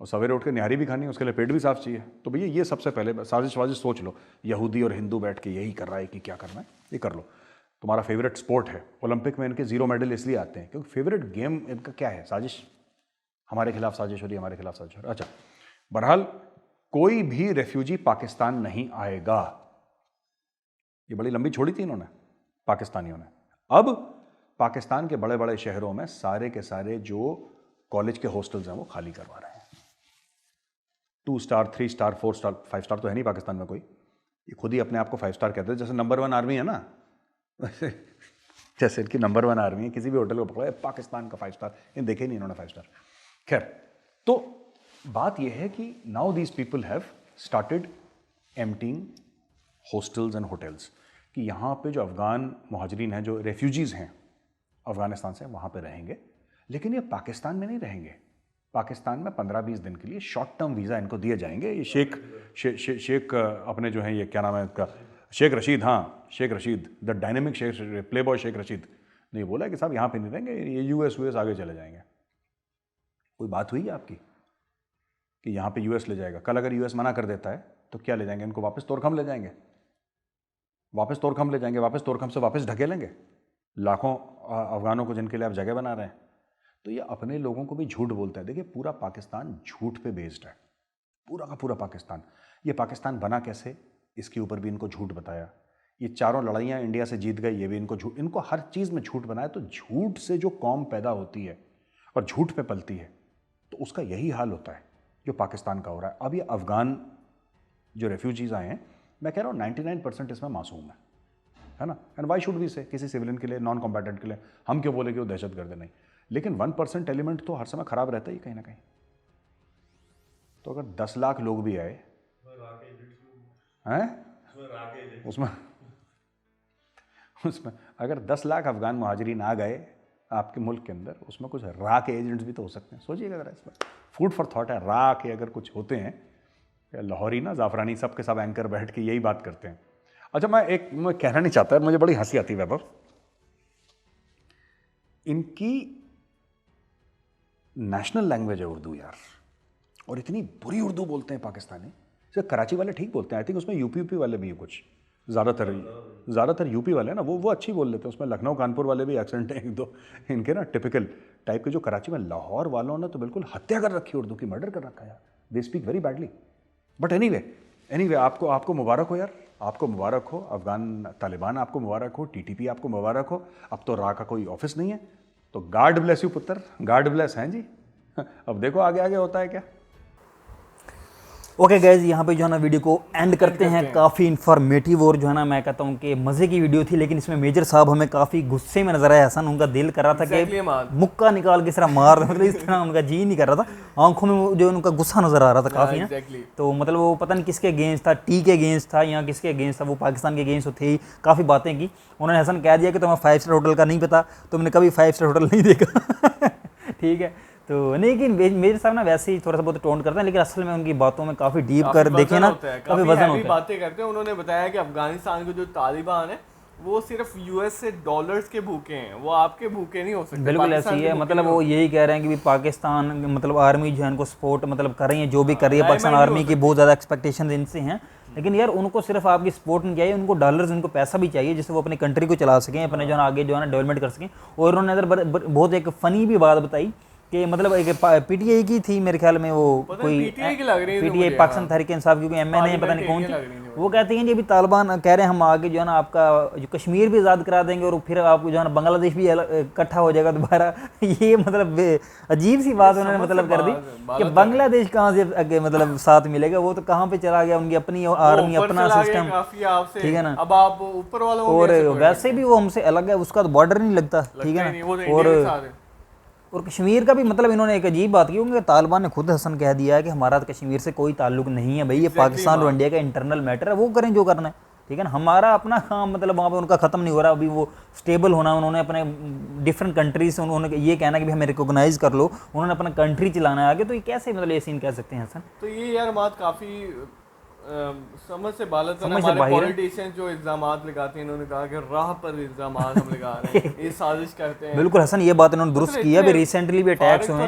Speaker 3: और सवेरे उठ के निहारी भी खानी है, उसके लिए पेट भी साफ चाहिए। तो भैया ये सबसे पहले साजिश वाजिश सोच लो, यहूदी और हिंदू बैठ के यही कर रहा है कि क्या करना है ये कर लो। तुम्हारा फेवरेट स्पोर्ट है, ओलंपिक में इनके 0 मेडल इसलिए आते हैं क्योंकि फेवरेट गेम इनका क्या है, साजिश। हमारे खिलाफ साजिश हो रही है, हमारे खिलाफ साजिश हो रही है। अच्छा, बहरहाल कोई भी रेफ्यूजी पाकिस्तान नहीं आएगा। ये बड़ी लंबी छोड़ी थी इन्होंने पाकिस्तानियों ने। अब पाकिस्तान के बड़े बड़े शहरों में सारे के सारे जो कॉलेज के हॉस्टल्स हैं वो खाली करवा रहे हैं। 2 स्टार 3 स्टार 4 स्टार 5 स्टार तो है नहीं पाकिस्तान में कोई, ये खुद ही अपने आप को 5 स्टार कहते हैं। जैसे नंबर 1 आर्मी है ना, जैसे इनकी नंबर 1 आर्मी है, किसी भी होटल को पकड़ा पाकिस्तान का 5 स्टार, इन देखे नहीं इन्होंने 5 स्टार। खैर, तो बात यह है कि now these people have started emptying hostels and hotels, कि यहाँ पे जो अफगान मुहाजिरीन हैं, जो रेफ्यूजीज़ हैं अफगानिस्तान से, वहाँ पे रहेंगे। लेकिन ये पाकिस्तान में नहीं रहेंगे। पाकिस्तान में 15-20 दिन के लिए शॉर्ट टर्म वीज़ा इनको दिए जाएंगे। ये शेख अपने जो हैं, ये क्या नाम है इसका, शेख रशीद, हाँ Sheikh Rashid, the dynamic Sheikh, playboy Sheikh Rashid ने ये बोला कि साहब यहाँ पे नहीं रहेंगे, ये यूएस आगे चले जाएंगे। कोई बात हुई है आपकी कि यहाँ पे यूएस ले जाएगा? कल अगर यूएस मना कर देता है तो क्या ले जाएंगे इनको? वापस तोरखम ले जाएंगे, वापस तोरखम ले जाएंगे, वापस तोरखम से वापस ढकेलेंगे लाखों अफगानों को जिनके लिए आप जगह बना रहे हैं। तो ये अपने लोगों को भी झूठ बोलता है। देखिए, पूरा पाकिस्तान झूठ पे बेस्ड है, पूरा का पूरा पाकिस्तान। ये पाकिस्तान बना कैसे, इसके ऊपर भी इनको झूठ बताया। ये चारों लड़ाइयाँ इंडिया से जीत गई, ये भी इनको झूठ, इनको हर चीज़ में झूठ बनाया। तो झूठ से जो कौम पैदा होती है और झूठ पे पलती है, तो उसका यही हाल होता है जो पाकिस्तान का हो रहा है। अब ये अफगान जो रेफ्यूजीज़ आए हैं, मैं कह रहा हूँ 99% इसमें मासूम है ना। एंड वाई शुड वी से, किसी सिविलियन के लिए, नॉन कॉम्बैटेंट के लिए हम क्यों बोले कि वो दहशतगर्द नहीं। लेकिन 1% एलिमेंट तो हर समय खराब रहता ही कहीं ना कहीं। तो अगर 10 लाख लोग भी आए हैं उसमें अगर 10 लाख अफगान मुहाजिरीन आ गए आपके मुल्क के अंदर, उसमें कुछ रा के एजेंट्स भी तो हो सकते हैं। सोचिएगा अगर इसमें फूड फॉर थॉट है, रा के अगर कुछ होते हैं, लाहौरी ना जाफरानी, सब के सब एंकर बैठ के यही बात करते हैं। अच्छा, मैं कहना नहीं चाहता, मुझे बड़ी हंसी आती है वैभव, इनकी नेशनल लैंग्वेज है उर्दू यार, और इतनी बुरी उर्दू बोलते हैं पाकिस्तानी। सिर्फ कराची वाले ठीक बोलते हैं, आई थिंक उसमें यूपी वाले भी है कुछ, ज़्यादातर यूपी वाले हैं ना, वो अच्छी बोल लेते हैं। उसमें लखनऊ कानपुर वाले भी एक्सेंट हैं एक दो इनके ना, टिपिकल टाइप के। जो कराची में, लाहौर वालों ने तो बिल्कुल हत्या कर रखी उर्दू की, मर्डर कर रखा है यार, they speak very badly. But anyway आपको मुबारक हो यार, आपको मुबारक हो, अफगान तालिबान आपको मुबारक हो, टीटीपी आपको मुबारक हो। अब तो रा का कोई ऑफिस नहीं है, तो गॉड ब्लेस यू पुत्र, गॉड ब्लेस हैं जी। अब देखो आगे होता है क्या।
Speaker 2: ओके गाइज, यहाँ पे जो है ना वीडियो को एंड करते हैं। काफ़ी इन्फॉर्मेटिव और जो है ना, मैं कहता हूँ कि मज़े की वीडियो थी। लेकिन इसमें मेजर साहब हमें काफ़ी गुस्से में नजर आया। हसन, उनका दिल कर रहा था कि मुक्का निकाल के सिर्फ मार, मतलब इस तरह उनका जी नहीं कर रहा था। आंखों में जो उनका गुस्सा नजर आ रहा था काफ़ी ना। तो मतलब वो पता नहीं किसके अगेंस्ट था, टी के अगेंस्ट था या किसके अगेंस्ट था, वो पाकिस्तान के अगेंस्ट थे ही। काफ़ी बातें की उन्होंने। हसन कह दिया कि तुम्हें 5 स्टार होटल का नहीं पता, तुमने कभी 5 स्टार होटल नहीं देखा। ठीक है, तो लेकिन मेरे साहब ना वैसे ही थोड़ा सा बहुत टोन करते हैं, लेकिन असल में उनकी बातों में काफ़ी डीप कर देखे ना, काफ़ी वजन होता है।
Speaker 1: बातें करते हैं। उन्होंने बताया कि अफगानिस्तान के जो तालिबान है वो सिर्फ यूएस से डॉलर्स के भूखे हैं, वो आपके भूखे नहीं हो सकते।
Speaker 2: बिल्कुल ऐसी है, मतलब वो यही कह रहे हैं कि भी पाकिस्तान मतलब आर्मी जो है उनको सपोर्ट मतलब कर रही है, जो भी कर रही है पाकिस्तान आर्मी की बहुत ज़्यादा एक्सपेक्टेशन इनसे हैं, लेकिन यार उनको सिर्फ आपकी सपोर्ट नहीं चाहिए, उनको डॉलर्स, उनको पैसा भी चाहिए जिससे वो अपनी कंट्री को चला सकें, अपने जो है आगे जो है ना डेवलपमेंट कर सकें। और उन्होंने अगर बहुत एक फ़नी भी बात बताई कि मतलब एक पीटीआई की थी मेरे ख्याल में, वो कोई पीटीआई पाकिस्तान तहरीक इंसाफ की कोई एमएनए पता नहीं कौन थी, वो कहती हैं कि अभी तालिबान कह रहे हैं हम आगे जो है ना आपका जो कश्मीर भी आज़ाद करा देंगे और फिर आपको जो है ना बांग्लादेश भी इकट्ठा हो जाएगा दोबारा। ये मतलब अजीब सी बात उन्होंने मतलब कर दी कि बांग्लादेश कहाँ से मतलब साथ मिलेगा, वो तो कहाँ पे चला गया, उनकी अपनी आर्मी अपना सिस्टम, ठीक है ना।
Speaker 1: अब आप ऊपर वालों
Speaker 2: और वैसे भी वो हमसे अलग है, उसका तो बॉर्डर नहीं लगता, ठीक है ना। और कश्मीर का भी मतलब इन्होंने एक अजीब बात की, क्योंकि तालिबान ने खुद हसन कह दिया है कि हमारा तो कश्मीर से कोई ताल्लुक नहीं है भाई, ये पाकिस्तान और इंडिया का इंटरनल मैटर है, वो करें जो करना है, ठीक है ना। हमारा अपना काम मतलब वहाँ पे उनका ख़त्म नहीं हो रहा, अभी वो स्टेबल होना, उन्होंने अपने डिफरेंट कंट्रीज से उन्होंने ये कहना कि भी हमें रिकॉग्नाइज कर लो, उन्होंने अपना कंट्री चलाना है आगे, तो ये कैसे मतलब ये सीन कह सकते हैं हसन।
Speaker 1: तो ये यार बात काफ़ी समझ से बालत है। हमारे पॉलिटिशियन जो इल्जामात लगाते हैं, इन्होंने कहा कि राह पर इल्जामात हम लगा रहे हैं, ये साजिश करते हैं।
Speaker 2: बिल्कुल हसन, ये बात इन्होंने दुरुस्त की है। अभी रिसेंटली भी अटैक्स हुए,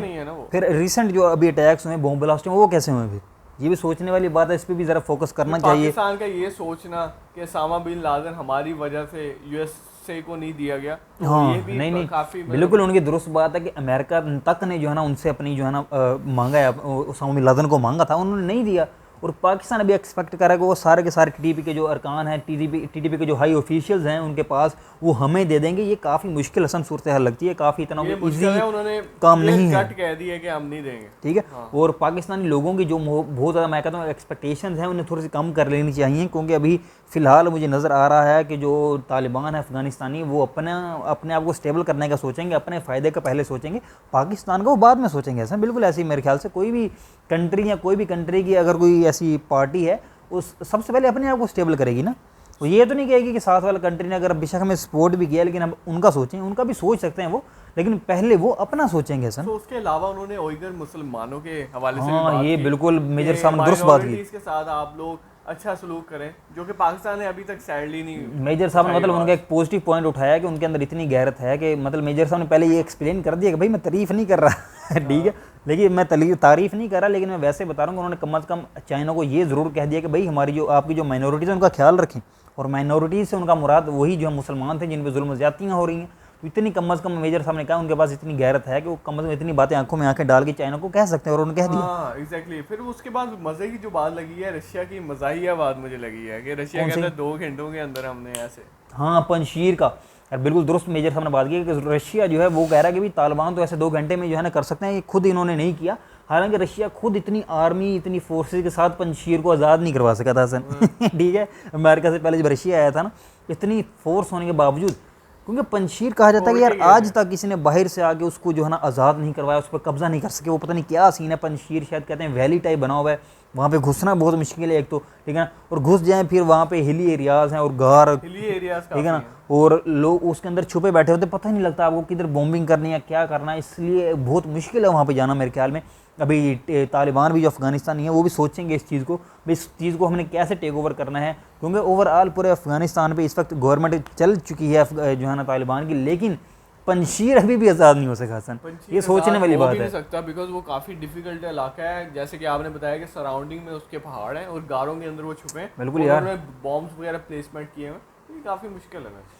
Speaker 2: फिर रिसेंट जो अभी अटैक्स हुए बॉम्ब ब्लास्ट हुए, वो कैसे हुए फिर, ये भी सोचने वाली बात है, इस पर भी जरा फोकस करना चाहिए।
Speaker 1: पाकिस्तान का ये सोचना कि उसामा बिन लादेन हमारी वजह से यूएसए को नहीं दिया गया,
Speaker 2: हाँ
Speaker 1: ये भी
Speaker 2: नहीं
Speaker 1: काफी
Speaker 2: बिल्कुल उनकी दुरुस्त बात है कि अमेरिका तक ने जो है ना उनसे अपनी जो है ना मांगा है, उसामा बिन लादेन को मांगा था, उन्होंने नहीं दिया। और पाकिस्तान अभी एक्सपेक्ट कर रहा है कि वो सारे के सारे टीटीपी के जो अरकान हैं, टीटीपी के जो हाई ऑफिशियल्स हैं उनके पास, वो हमें दे देंगे। ये काफ़ी मुश्किल हसन सूरत हाल लगती है, काफ़ी इतना ईजी काम नहीं है,
Speaker 1: कह दिया कि हम नहीं देंगे,
Speaker 2: ठीक है। और पाकिस्तानी लोगों की जो बहुत ज़्यादा मैं कहता हूँ एक्सपेक्टेशंस हैं, उन्हें थोड़ी सी कम कर लेनी चाहिए, क्योंकि अभी फ़िलहाल मुझे नज़र आ रहा है कि जो तालिबान है अफ़गानिस्तानी, वो अपने आप को स्टेबल करने का सोचेंगे, अपने फ़ायदे का पहले सोचेंगे, पाकिस्तान का वो बाद में सोचेंगे। ऐसा बिल्कुल ऐसी मेरे ख्याल से कोई भी कंट्री या कोई भी कंट्री की अगर कोई ऐसी पार्टी है, उस सबसे पहले अपने आप को स्टेबल करेगी ना। तो ये तो नहीं कहेगी कि साथ वाला कंट्री ने अगर बेशक हमें सपोर्ट भी किया, लेकिन हम उनका सोचें, उनका भी सोच सकते हैं वो, लेकिन पहले वो अपना सोचेंगे सर।
Speaker 1: तो उसके अलावा उन्होंने उइगर मुसलमानों के हवाले से
Speaker 2: हाँ ये बिल्कुल मेजर साहब ने दुरुस्त बात की,
Speaker 1: इसके साथ आप लोग अच्छा सलूक करें, जो कि पाकिस्तान ने अभी तक सैडली नहीं।
Speaker 2: मेजर साहब ने मतलब उनका एक पॉजिटिव पॉइंट उठाया कि उनके अंदर इतनी गैरत है कि मतलब मेजर साहब ने पहले ये एक्सप्लेन कर दिया कि भाई मैं तारीफ़ नहीं कर रहा ठीक है, लेकिन मैं तारीफ़ नहीं कर रहा, लेकिन मैं वैसे बता रहा हूँ कि उन्होंने कम अज़ कम चाइना को ये ज़रूर कह दिया कि भाई हमारी जो आपकी जो माइनॉरिटीज़ है उनका ख्याल रखें, और माइनॉरिटीज़ से उनका मुराद वही जो मुसलमान थे जिन पर जुल्म ज़्यादतियाँ हो रही हैं। तो इतनी कम अज़ कम मेजर साहब ने कहा उनके पास इतनी गैरत है कि वो कम अज़ कम इतनी बातें आंखों में आंखें डाल के चाइना को कह सकते हैं, और उन्होंने कह दिया।
Speaker 1: हाँ एग्जैक्टली। फिर उसके बाद मज़े की जो बात लगी है रशिया की, मज़ाहिया बात मुझे लगी है कि रशिया के अंदर 2 घंटों के अंदर हमने ऐसे,
Speaker 2: हाँ पंजशीर का यार बिल्कुल दुरुस्त मेजर साहब ने बात की कि रशिया जो है वो कह रहा है कि भी तालिबान तो ऐसे 2 घंटे में जो है ना कर सकते हैं, ये खुद इन्होंने नहीं किया। हालांकि रशिया खुद इतनी आर्मी इतनी फोर्सेज के साथ पंजशीर को आज़ाद नहीं करवा सका था सर ठीक है। अमेरिका से पहले जब रशिया आया था ना, इतनी फोर्स होने के बावजूद, क्योंकि पंजशीर कहा जाता है कि यार आज तक किसी ने बाहर से आके उसको जो है ना आज़ाद नहीं करवाया, उस पर कब्जा नहीं कर सके। वो पता नहीं क्या सीन है, पंजशीर शायद कहते हैं वैली टाइप बना हुआ है, वहाँ पे घुसना बहुत मुश्किल है एक तो, ठीक है ना, और घुस जाएं फिर वहाँ पे हिली एरियाज़ हैं और गार, ठीक है ना, और लोग उसके अंदर छुपे बैठे होते, पता ही नहीं लगता आपको किधर बॉम्बिंग करनी है क्या करना है, इसलिए बहुत मुश्किल है वहाँ पे जाना मेरे ख्याल में। अभी तालिबान भी जो अफ़गानिस्तानी है वो भी सोचेंगे इस चीज़ को, इस चीज़ को हमने कैसे टेक ओवर करना है, क्योंकि ओवरऑल पूरे अफ़गानिस्तान पे इस वक्त गवर्नमेंट चल चुकी है जो है ना तालिबान की, लेकिन पंजशीर अभी भी आज़ाद नहीं हो सका हसन, ये सोचने वाली बात है।
Speaker 1: सकता बिकॉज वो काफ़ी डिफिकल्ट इलाका है, जैसे कि आपने बताया कि सराउंडिंग में उसके पहाड़ हैं और गारों के अंदर वो छुपे हैं,
Speaker 2: बिल्कुल यार,
Speaker 1: बॉम्ब्स वगैरह प्लेसमेंट किए हैं, ये काफ़ी मुश्किल है।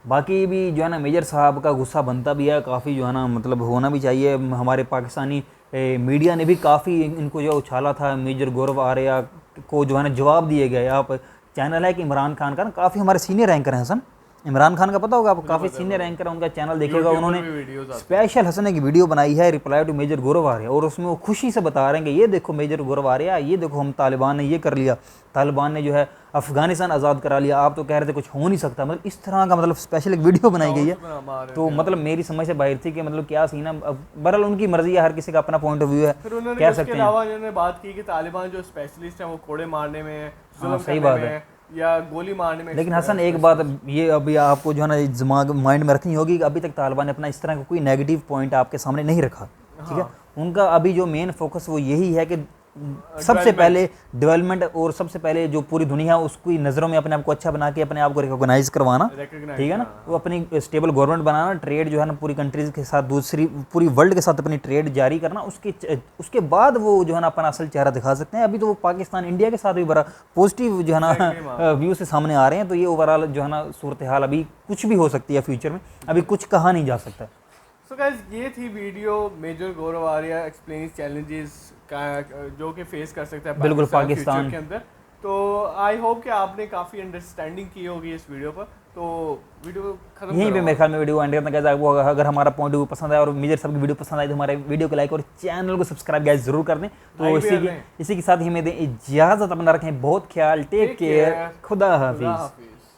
Speaker 2: बाकी भी जो है ना मेजर साहब का गुस्सा बनता भी है काफ़ी, जो है ना मतलब होना भी चाहिए। हमारे पाकिस्तानी मीडिया ने भी काफ़ी इनको जो उछाला था, मेजर गौरव आर्या को जो है ना जवाब दिए गए। आप चैनल है कि इमरान खान का, काफ़ी हमारे सीनियर एंकर हैं हसन, इमरान खान का पता होगा आपको, काफ़ी सीनियर एंकर है, उनका चैनल देखिएगा, उन्होंने स्पेशल हसन एक वीडियो बनाई है रिप्लाई टू मेजर गौरव आर्या, और उसमें वो खुशी से बता रहे हैं कि ये देखो मेजर गौरव आर्या, ये देखो हम तालिबान ने ये कर लिया, तालिबान ने जो है अफ़गानिस्तान आज़ाद करा लिया, आप तो कह रहे थे कुछ हो नहीं सकता, मतलब इस तरह का मतलब स्पेशल एक वीडियो बनाई गई है। तो मतलब मेरी समझ से बाहर थी कि मतलब क्या सीन है, बहरहाल उनकी मर्जी है, हर किसी का अपना पॉइंट ऑफ व्यू है, कह सकते हैं।
Speaker 1: उन्होंने बात की कि तालिबान जो स्पेशलिस्ट हैं वो कोड़े मारने में,
Speaker 2: सही बात है,
Speaker 1: या गोली मारने में।
Speaker 2: लेकिन हसन एक बात ये अभी आपको जो है ना दिमाग माइंड में रखनी होगी कि अभी तक तालिबान ने अपना इस तरह का कोई नेगेटिव पॉइंट आपके सामने नहीं रखा, ठीक है। उनका अभी जो मेन फोकस वो यही है कि सबसे पहले डेवलपमेंट और सबसे पहले जो पूरी दुनिया है उसकी नज़रों में अपने आप को अच्छा बना के अपने आप को रिकॉग्नाइज करवाना, ठीक है ना, वो अपनी स्टेबल गवर्नमेंट बनाना, ट्रेड जो है ना पूरी कंट्रीज के साथ, दूसरी पूरी वर्ल्ड के साथ अपनी ट्रेड जारी करना, उसके बाद वो जो है ना अपना असल चेहरा दिखा सकते हैं। अभी तो वो पाकिस्तान इंडिया के साथ भी बड़ा पॉजिटिव जो है ना व्यू से सामने आ रहे हैं, तो ये ओवरऑल जो है ना सूरत हाल अभी कुछ भी हो सकती है फ्यूचर में, अभी कुछ कहा नहीं जा सकता।
Speaker 1: सो गाइस ये थी वीडियो मेजर गौरव आर्या एक्सप्लेन्स चैलेंजेस का जो कि फेस कर सकता है
Speaker 2: बिल्कुल
Speaker 1: पाकिस्तान
Speaker 2: पाकिस्तान
Speaker 1: के अंदर। तो आई होप कि आपने काफ़ी अंडरस्टैंडिंग की होगी इस वीडियो पर। तो वीडियो खत्म
Speaker 2: यहीं पे मेरे ख्याल में वीडियो एंड करना गाइस। आपको अगर हमारा पॉइंट ऑफ व्यू पसंद आया और मेजर सब की वीडियो पसंद आई तो हमारे वीडियो को लाइक और चैनल को सब्सक्राइब गाइस जरूर कर दें। तो इसी के साथ ही हमें दें इजाज़त, अपना रखें बहुत ख्याल, टेक केयर, खुदा हाफिज़।